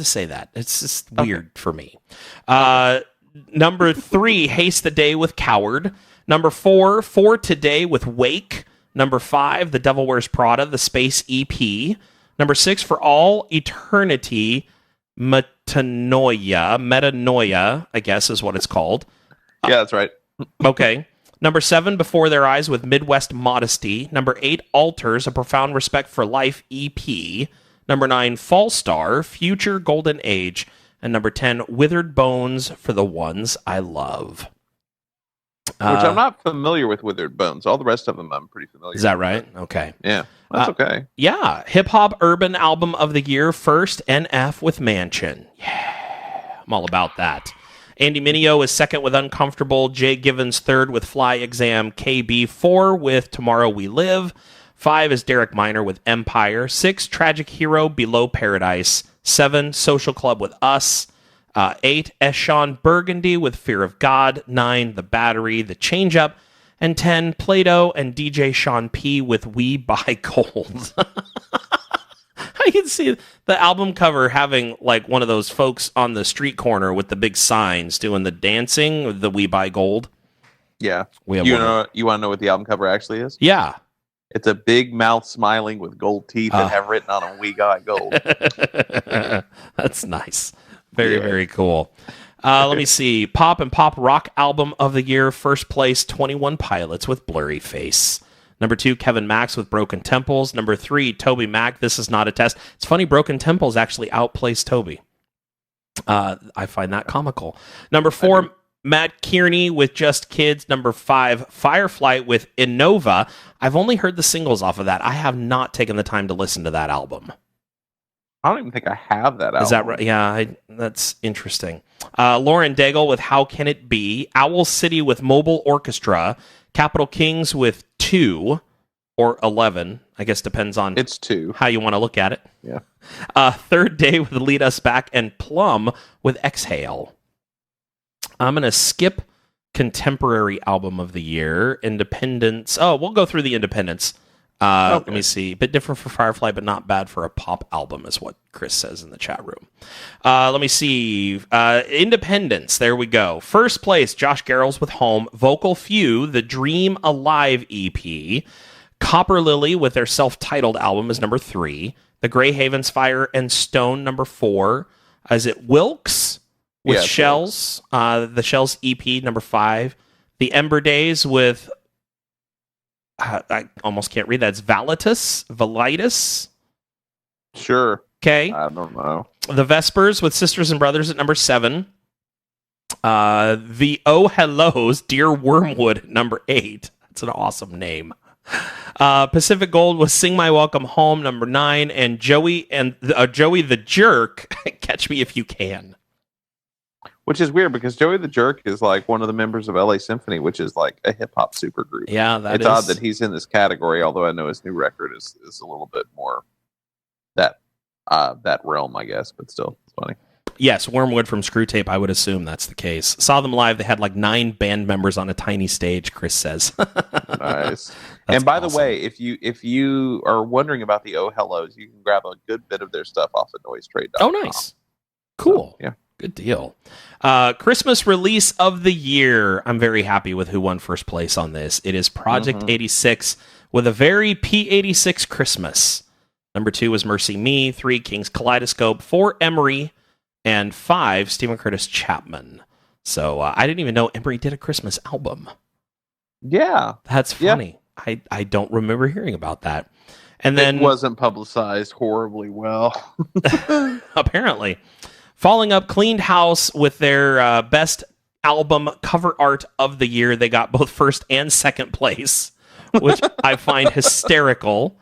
say that. It's just weird for me. Number 3, Haste the Day with Coward. Number 4, For Today with Wake. Number 5, The Devil Wears Prada, the Space EP. Number 6, For All Eternity, Metanoia, I guess is what it's called. Yeah, that's right. Okay. Number 7, Before Their Eyes with Midwest Modesty. Number 8, Altars, A Profound Respect for Life EP. Number 9, Fall Star, Future Golden Age. And number 10, Withered Bones for the Ones I Love. Which I'm not familiar with Withered Bones. All the rest of them I'm pretty familiar with. Is that right? Okay. Yeah, that's okay. Yeah. Hip Hop Urban Album of the Year, first, NF with Mansion. Yeah. I'm all about that. Andy Mineo is second with Uncomfortable. Jay Givens third with Fly Exam. KB 4 with Tomorrow We Live. 5 is Derek Minor with Empire. 6, Tragic Hero, Below Paradise. 7, Social Club with Us. 8, Eshawn Burgundy with Fear of God. 9, The Battery, The Change Up. And 10, Plato and DJ Sean P with We Buy Gold. I can see the album cover having like one of those folks on the street corner with the big signs doing the dancing with the We Buy Gold. Yeah. You want to know what the album cover actually is? Yeah. It's a big mouth smiling with gold teeth that have written on them, We Got Gold. That's nice. Very cool. Let me see. Pop and Pop Rock Album of the Year. First place, 21 Pilots with Blurry Face. Number 2, Kevin Max with Broken Temples. Number 3, Toby Mac, This Is Not a Test. It's funny, Broken Temples actually outplaced Toby. I find that comical. Number 4, Matt Kearney with Just Kids. Number 5, Firefly with Innova. I've only heard the singles off of that. I have not taken the time to listen to that album. I don't even think I have that album. Is that right? Yeah, that's interesting. Lauren Daigle with How Can It Be? Owl City with Mobile Orchestra. Capital Kings with 2 or 11. I guess depends on it's 2 how you want to look at it. Yeah. Third Day with Lead Us Back, and Plum with Exhale. I'm going to skip Contemporary Album of the Year. Independence. Oh, we'll go through the Independents. Okay. Let me see. A bit different for Firefly, but not bad for a pop album, is what Chris says in the chat room. Let me see. Independence. There we go. First place, Josh Garrels with Home. Vocal Few, the Dream Alive EP. Copper Lily with their self-titled album is number 3. The Grey Havens, Fire and Stone, number 4. Is it Wilkes with Shells? The Shells EP, number 5. The Ember Days with... I almost can't read that. It's Valitus. Sure. Okay. I don't know. The Vespers with Sisters and Brothers at number 7. The Oh Hellos, Dear Wormwood at number 8. That's an awesome name. Pacific Gold was Sing My Welcome Home, number 9. And Joey the Jerk, Catch Me If You Can. Which is weird because Joey the Jerk is like one of the members of LA Symphony, which is like a hip hop supergroup. Yeah, it's odd that he's in this category, although I know his new record is a little bit more that realm, I guess, but still, it's funny. Yes, Wormwood from Screw Tape, I would assume that's the case. Saw them live, they had like 9 band members on a tiny stage, Chris says. Nice. And by the way, if you are wondering about the Oh Hellos, you can grab a good bit of their stuff off of noisetrade.com. Oh, nice. Cool. So, yeah. Good deal. Christmas release of the year. I'm very happy with who won first place on this. It is Project 86 with a very P86 Christmas. Number 2 was Mercy Me. 3, King's Kaleidoscope. 4, Emery. And 5, Stephen Curtis Chapman. So I didn't even know Emery did a Christmas album. Yeah. That's funny. Yeah. I don't remember hearing about that. And then it wasn't publicized horribly well. Apparently. Following up, Cleaned House with their best album cover art of the year. They got both first and second place, which I find hysterical.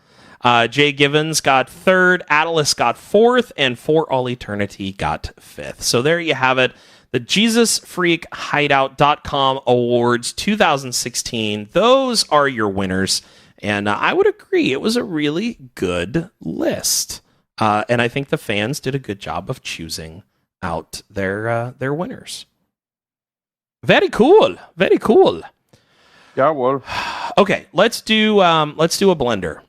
Jay Givens got 3rd, Atlas got 4th, and For All Eternity got 5th. So there you have it. The JesusFreakHideout.com Awards 2016. Those are your winners. And I would agree, it was a really good list. And I think the fans did a good job of choosing out their winners. Very cool. Very cool. Yeah, well. Okay, let's do a blender.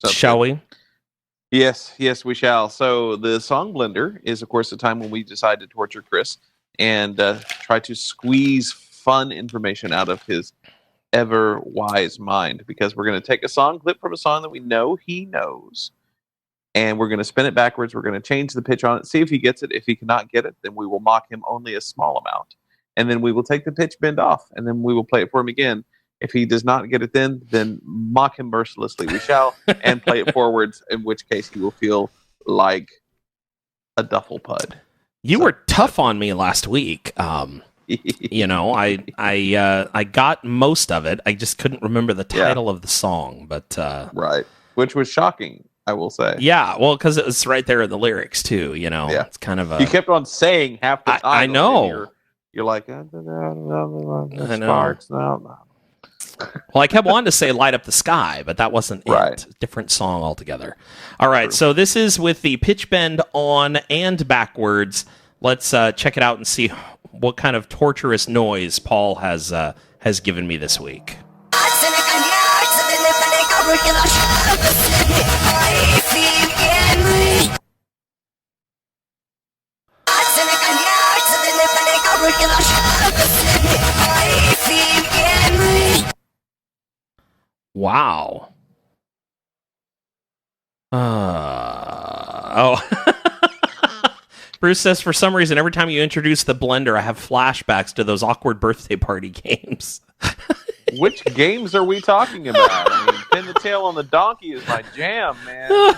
Shall we? Yes, we shall. So the song blender is, of course, the time when we decide to torture Chris and try to squeeze fun information out of his ever wise mind, because we're going to take a song clip from a song that we know he knows, and we're going to spin it backwards. We're going to change the pitch on it, see if he gets it. If he cannot get it, then we will mock him only a small amount, and then we will take the pitch bend off, and then we will play it for him again. If he does not get it then mock him mercilessly. We shall, and play it forwards, in which case he will feel like a duffel pud. You were tough on me last week. You know, I got most of it. I just couldn't remember the title of the song, but right, which was shocking, I will say. Yeah, well, because it was right there in the lyrics too. You know, it's kind of a. You kept on saying half the time. I know. You're like, I know. Sparks, no. Well, I kept wanting to say Light Up the Sky, but that wasn't it. Different song altogether. All right, so this is with the pitch bend on and backwards. Let's check it out and see what kind of torturous noise Paul has given me this week. Wow. Bruce says, for some reason, every time you introduce the blender, I have flashbacks to those awkward birthday party games. Which games are we talking about? I mean, Pin the Tail on the Donkey is my jam, man.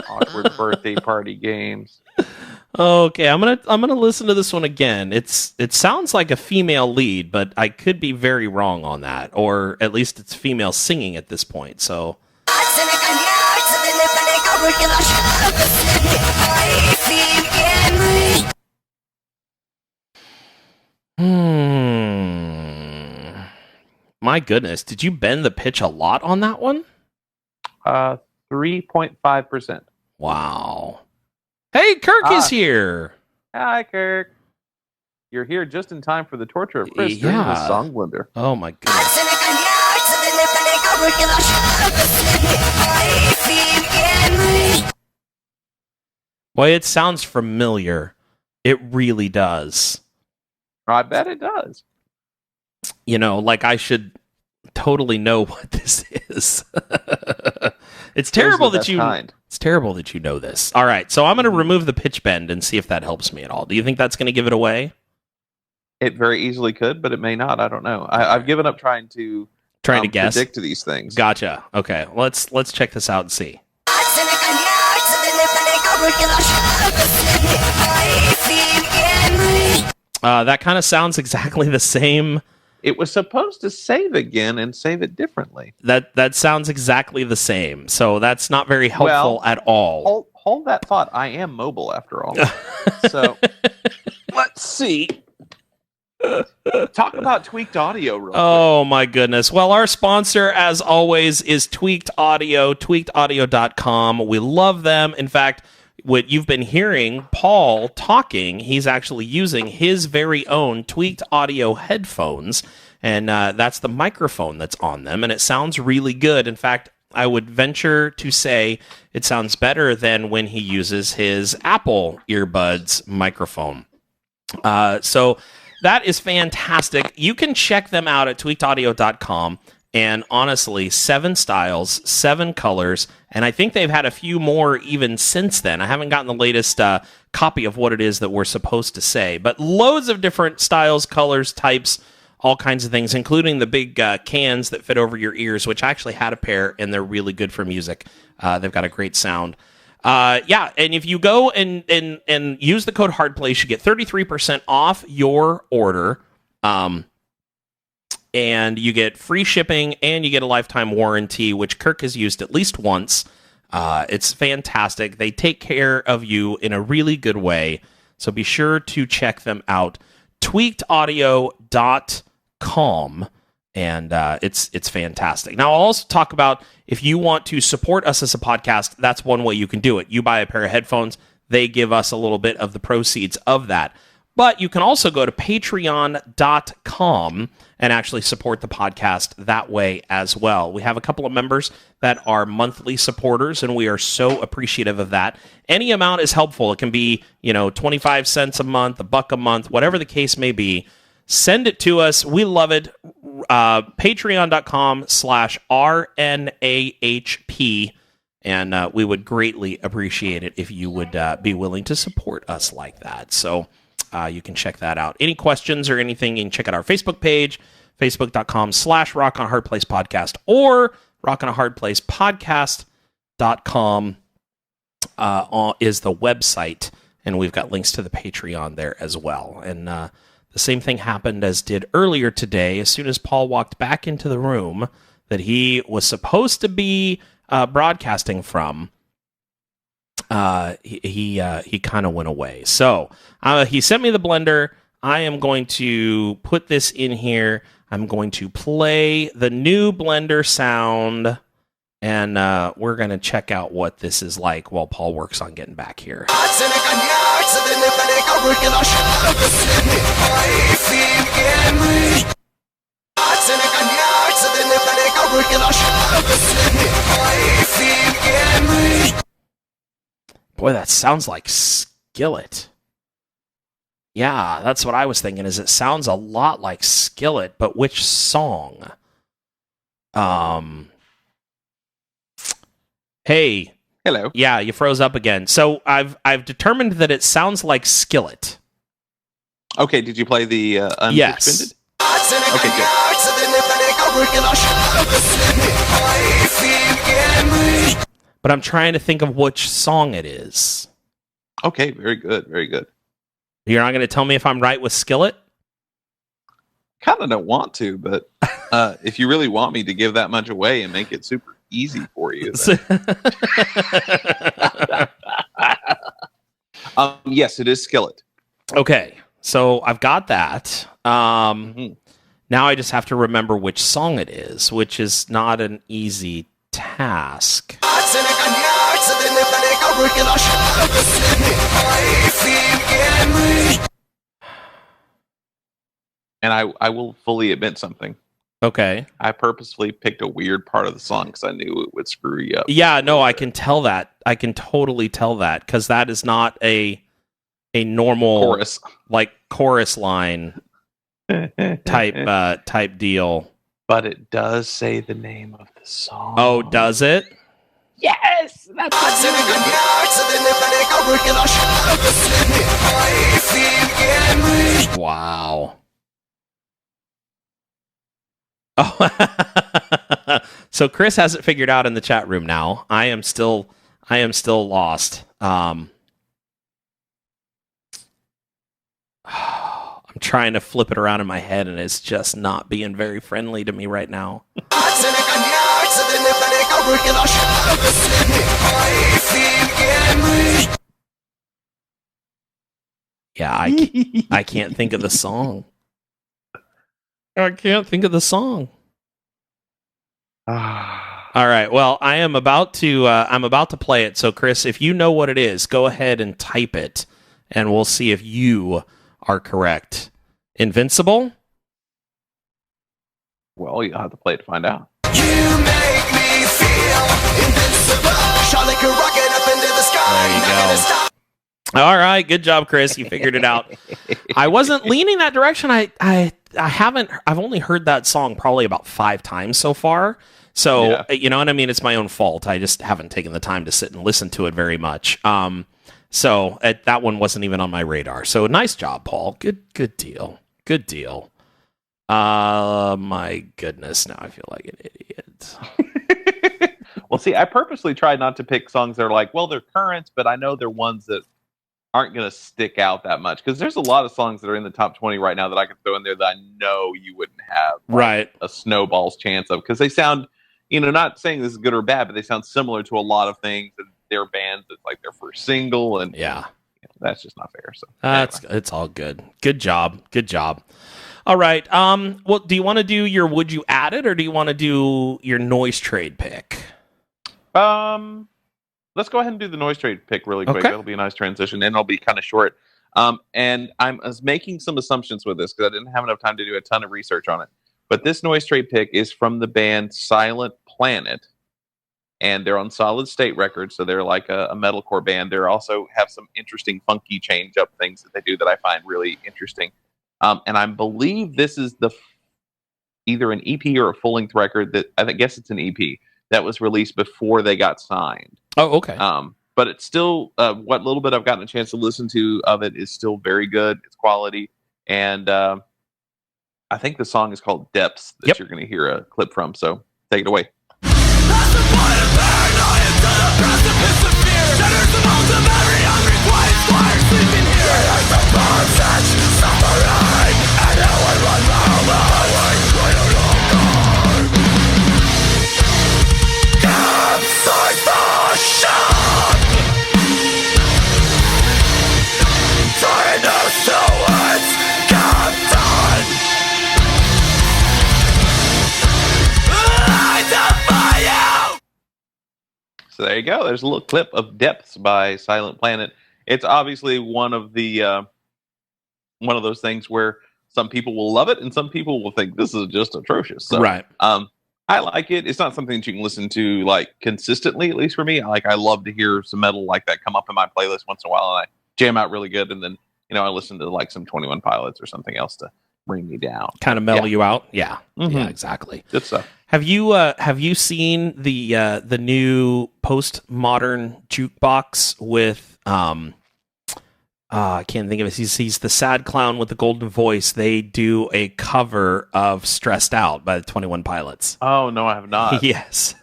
Awkward birthday party games. Okay, I'm gonna listen to this one again. It sounds like a female lead, but I could be very wrong on that, or at least it's female singing at this point. So. My goodness, did you bend the pitch a lot on that one? 3.5%. Wow. Hey, Kirk is here. Hi, Kirk. You're here just in time for the torture of Chris during the song blender. Oh, my goodness. Boy, it sounds familiar. It really does. I bet it does. You know, like I should totally know what this is. It's terrible that you. It's terrible that you know this. All right, so I'm going to remove the pitch bend and see if that helps me at all. Do you think that's going to give it away? It very easily could, but it may not. I don't know. I've given up trying to guess, predict these things. Gotcha. Okay, let's check this out and see. That kind of sounds exactly the same. It was supposed to save again and save it differently. That sounds exactly the same. So that's not very helpful at all. hold that thought. I am mobile after all. So let's see. Talk about Tweaked Audio real quick. Oh my goodness. Well, our sponsor, as always, is Tweaked Audio, tweakedaudio.com. We love them. In fact, what you've been hearing Paul talking, he's actually using his very own Tweaked Audio headphones, and that's the microphone that's on them, and it sounds really good. In fact, I would venture to say it sounds better than when he uses his Apple earbuds microphone. So that is fantastic. You can check them out at tweakedaudio.com. And honestly, 7 styles, 7 colors, and I think they've had a few more even since then. I haven't gotten the latest copy of what it is that we're supposed to say, but loads of different styles, colors, types, all kinds of things, including the big cans that fit over your ears, which I actually had a pair, and they're really good for music. They've got a great sound. Yeah, and if you go and use the code HARDPLACE, you get 33% off your order. And you get free shipping, and you get a lifetime warranty, which Kirk has used at least once. It's fantastic. They take care of you in a really good way. So be sure to check them out. tweakedaudio.com. And it's fantastic. Now, I'll also talk about if you want to support us as a podcast, that's one way you can do it. You buy a pair of headphones. They give us a little bit of the proceeds of that. But you can also go to patreon.com and actually support the podcast that way as well. We have a couple of members that are monthly supporters, and we are so appreciative of that. Any amount is helpful. It can be, 25 cents a month, $1 a month, whatever the case may be. Send it to us. We love it. Patreon.com/RNAHP. And we would greatly appreciate it if you would be willing to support us like that. So you can check that out. Any questions or anything, you can check out our Facebook page, facebook.com/rockonahardplacepodcast or rockonahardplacepodcast.com is the website. And we've got links to the Patreon there as well. And the same thing happened as did earlier today. As soon as Paul walked back into the room that he was supposed to be broadcasting from, he kind of went away. So he sent me the blender. I am going to put this in here. I'm going to play the new blender sound, and we're going to check out what this is like while Paul works on getting back here. Boy, that sounds like Skillet. Yeah, that's what I was thinking, is it sounds a lot like Skillet, but which song? Hey. Hello. Yeah, you froze up again. So I've determined that it sounds like Skillet. Okay, did you play the unsuspended? Yes. Okay, good. But I'm trying to think of which song it is. Okay, very good, very good. You're not going to tell me if I'm right with Skillet? Kind of don't want to, but if you really want me to give that much away and make it super easy for you, then... yes, it is Skillet. Okay, so I've got that. Now I just have to remember which song it is, which is not an easy task. And I will fully admit something. Okay. I purposefully picked a weird part of the song because I knew it would screw you up. Yeah, no, I can tell that. I can totally tell that, because that is not a normal chorus, like chorus line type deal. But it does say the name of the song. Oh, does it? Yes! That's wow. Oh, so Chris has it figured out in the chat room now. I am still lost. I'm trying to flip it around in my head, and it's just not being very friendly to me right now. Yeah, I can't think of the song. I can't think of the song. All right. Well, I'm about to play it. So, Chris, if you know what it is, go ahead and type it, and we'll see if you are correct. Invincible? Well, you'll have to play it to find out. You make me feel invincible. Shot like a rocket up into the sky. There you go. All right, good job, Chris. You figured it out. I wasn't leaning that direction. I've only heard that song probably about 5 times so far. So, you know what I mean? It's my own fault. I just haven't taken the time to sit and listen to it very much. So that one wasn't even on my radar. So nice job, Paul. Good deal. Good deal. My goodness. Now I feel like an idiot. Well, see, I purposely tried not to pick songs that are like, well, they're current, but I know they're ones that aren't going to stick out that much, because there's a lot of songs that are in the top 20 right now that I could throw in there that I know you wouldn't have a snowball's chance of, because they sound, not saying this is good or bad, but they sound similar to a lot of things that their bands. It's like their first single, and that's just not fair. So it's all good. Good job. All right. Well, do you want to do your would you add it, or do you want to do your noise trade pick? Let's go ahead and do the noise trade pick really quick. Okay. That'll be a nice transition, and it'll be kind of short. And I was making some assumptions with this because I didn't have enough time to do a ton of research on it. But this noise trade pick is from the band Silent Planet, and they're on Solid State Records, so they're like a metalcore band. They also have some interesting, funky change-up things that they do that I find really interesting. And I believe this is either an EP or a full-length record that I guess it's an EP that was released before they got signed. Oh, okay. But it's still, what little bit I've gotten a chance to listen to of it is still very good. It's quality. And I think the song is called Depths that you're going to hear a clip from. So take it away. So there you go. There's a little clip of Depths by Silent Planet. It's obviously one of those things where some people will love it and some people will think this is just atrocious. So, right. I like it. It's not something that you can listen to like consistently, at least for me. I love to hear some metal like that come up in my playlist once in a while, and I jam out really good. And then, I listen to like some 21 Pilots or something else to bring me down. Kind of mellow you out. Yeah. Mm-hmm. Yeah, exactly. Good stuff. Have you seen the new postmodern jukebox with I can't think of it. He's the sad clown with the golden voice. They do a cover of "Stressed Out" by the 21 Pilots. Oh no, I have not. Yes,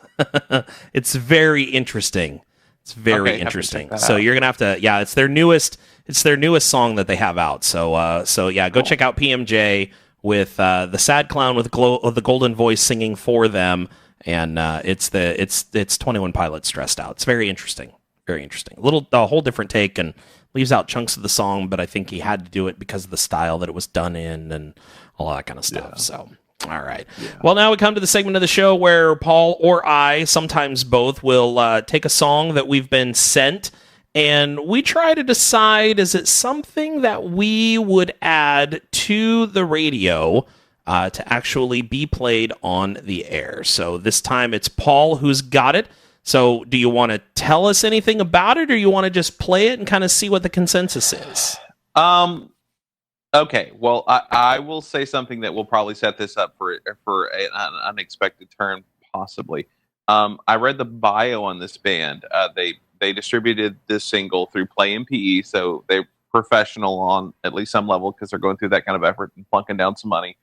it's very interesting. It's very interesting. So you're gonna have to. Yeah, it's their newest. It's their newest song that they have out. So yeah, go check out PMJ with the sad clown with the golden voice singing for them, and it's 21 Pilots "Stressed Out." It's very interesting. Very interesting. A whole different take, and leaves out chunks of the song, but I think he had to do it because of the style that it was done in and all that kind of stuff. Yeah. So, all right. Yeah. Well, now we come to the segment of the show where Paul or I, sometimes both, will take a song that we've been sent, and we try to decide, is it something that we would add to the radio to actually be played on the air? So this time it's Paul who's got it. So do you want to tell us anything about it, or you want to just play it and kind of see what the consensus is? Okay. Well, I will say something that will probably set this up for an unexpected turn, possibly. I read the bio on this band. They distributed this single through Play MPE, so they're professional on at least some level because they're going through that kind of effort and plunking down some money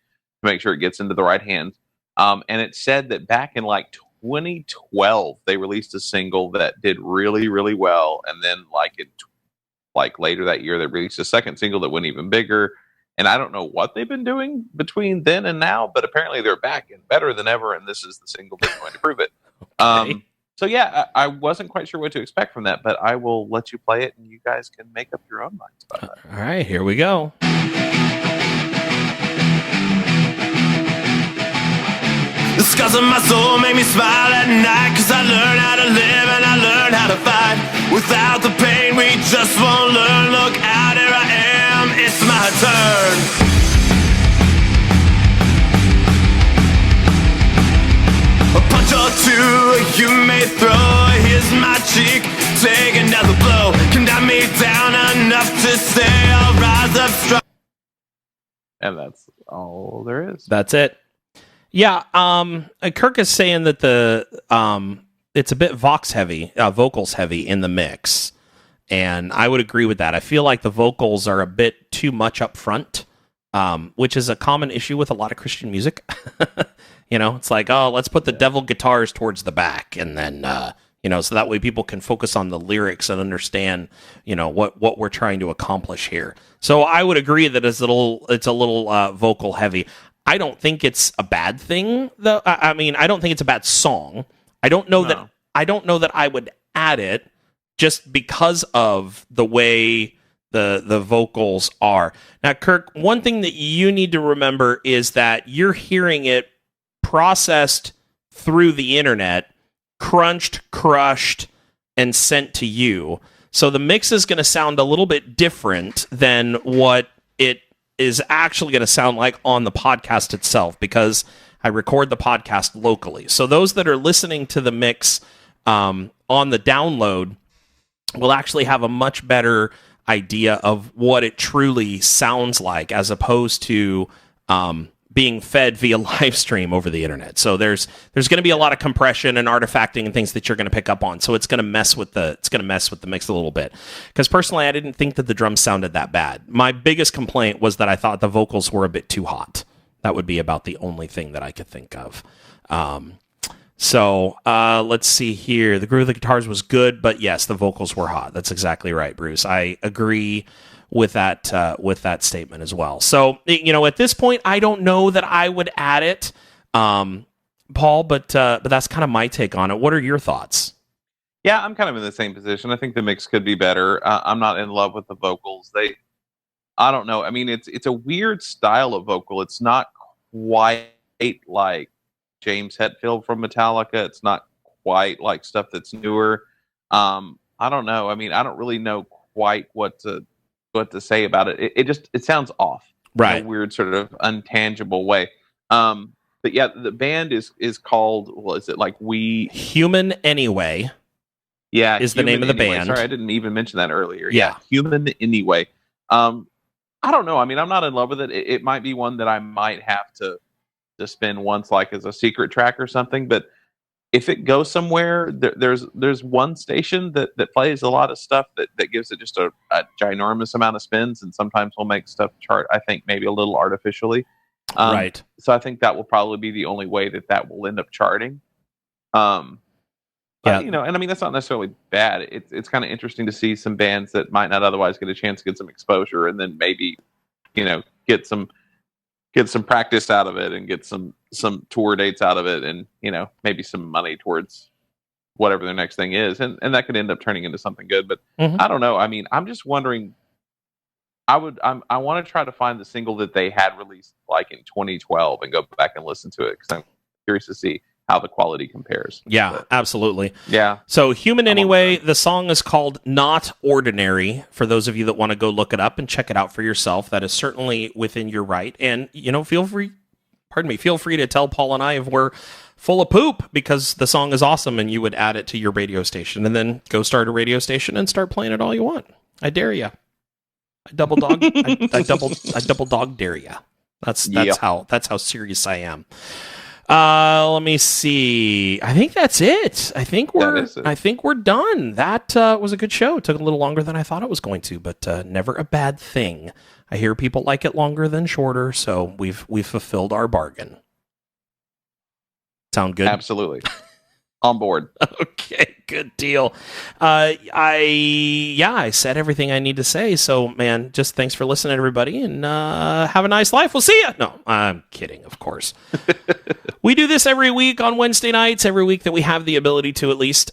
to make sure it gets into the right hands. And it said that back in 2012 they released a single that did really, really well, and then later that year they released a second single that went even bigger. And I don't know what they've been doing between then and now, but apparently they're back and better than ever, and this is the single that's going to prove it. Okay. So yeah, I wasn't quite sure what to expect from that, but I will let you play it, and you guys can make up your own minds about that. All right, here we go. The scars of my soul make me smile at night, 'cause I learn how to live and I learn how to fight. Without the pain we just won't learn. Look out, here I am, it's my turn. A punch or two you may throw, here's my cheek, take another blow. Can knock me down enough to say I'll rise up strong. And that's all there is. That's it. Yeah, Kirk is saying that it's a bit vocals heavy in the mix, and I would agree with that. I feel like the vocals are a bit too much up front, which is a common issue with a lot of Christian music. It's like, oh, let's put the devil guitars towards the back, and then so that way people can focus on the lyrics and understand, what we're trying to accomplish here. So I would agree that it's a little vocal heavy. I don't think it's a bad thing, though. I mean, I don't think it's a bad song. I don't know that I would add it just because of the way the vocals are. Now, Kirk, one thing that you need to remember is that you're hearing it processed through the internet, crunched, crushed, and sent to you. So the mix is going to sound a little bit different than what it is actually going to sound like on the podcast itself, because I record the podcast locally. So those that are listening to the mix on the download will actually have a much better idea of what it truly sounds like, as opposed to being fed via live stream over the internet. So there's going to be a lot of compression and artifacting and things that you're going to pick up on. So it's going to mess with the mix a little bit. Because personally, I didn't think that the drums sounded that bad. My biggest complaint was that I thought the vocals were a bit too hot. That would be about the only thing that I could think of. So let's see here. The groove of the guitars was good, but yes, the vocals were hot. That's exactly right, Bruce. I agree with that statement as well. So, at this point, I don't know that I would add it, Paul, but that's kind of my take on it. What are your thoughts? Yeah, I'm kind of in the same position. I think the mix could be better. I'm not in love with the vocals. I don't know. I mean, it's a weird style of vocal. It's not quite like James Hetfield from Metallica. It's not quite like stuff that's newer. I don't know. I mean, I don't really know quite what to say about it. It sounds off, right? In a weird sort of untangible way. But yeah, the band is called. Well, is it like Human Anyway? Yeah, is the name of the band. Sorry, I didn't even mention that earlier. Yeah, Human Anyway. I don't know. I mean, I'm not in love with it. It might be one that I might have to spin once, like as a secret track or something. But if it goes somewhere, there's one station that plays a lot of stuff that gives it just a ginormous amount of spins, and sometimes will make stuff chart, I think, maybe a little artificially. Right. So I think that will probably be the only way that will end up charting. But, and I mean, that's not necessarily bad. It's kind of interesting to see some bands that might not otherwise get a chance to get some exposure, and then maybe, get some practice out of it and get some tour dates out of it, and maybe some money towards whatever their next thing is, and that could end up turning into something good. But I don't know. I mean, I'm just wondering. I want to try to find the single that they had released like in 2012 and go back and listen to it, because I'm curious to see how the quality compares. Yeah, absolutely. Yeah. So Human Anyway, the song is called Not Ordinary, for those of you that want to go look it up and check it out for yourself. That is certainly within your right. And, feel free to tell Paul and I if we're full of poop, because the song is awesome and you would add it to your radio station, and then go start a radio station and start playing it all you want. I dare you. I double dog dare you. That's how serious I am. Let me see. I think that's it. I think we're done. That was a good show. It took a little longer than I thought it was going to, but never a bad thing. I hear people like it longer than shorter, so we've fulfilled our bargain. Sound good? Absolutely. On board. Okay, good deal. I said everything I need to say. So, man, just thanks for listening, everybody, and have a nice life. We'll see you. No, I'm kidding, of course. We do this every week on Wednesday nights, every week that we have the ability to, at least.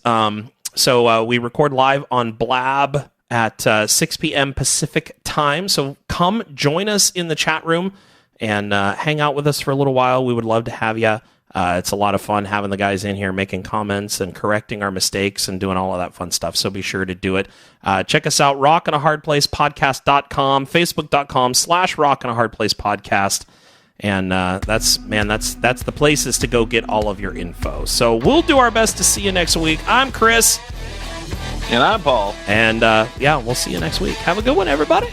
So we record live on Blab at 6 p.m. Pacific time. So come join us in the chat room and hang out with us for a little while. We would love to have you. It's a lot of fun having the guys in here making comments and correcting our mistakes and doing all of that fun stuff. So be sure to do it. Check us out, rockinahardplacepodcast.com, facebook.com/rockinahardplacepodcast. And that's the places to go get all of your info. So we'll do our best to see you next week. I'm Chris. And I'm Paul. And we'll see you next week. Have a good one, everybody.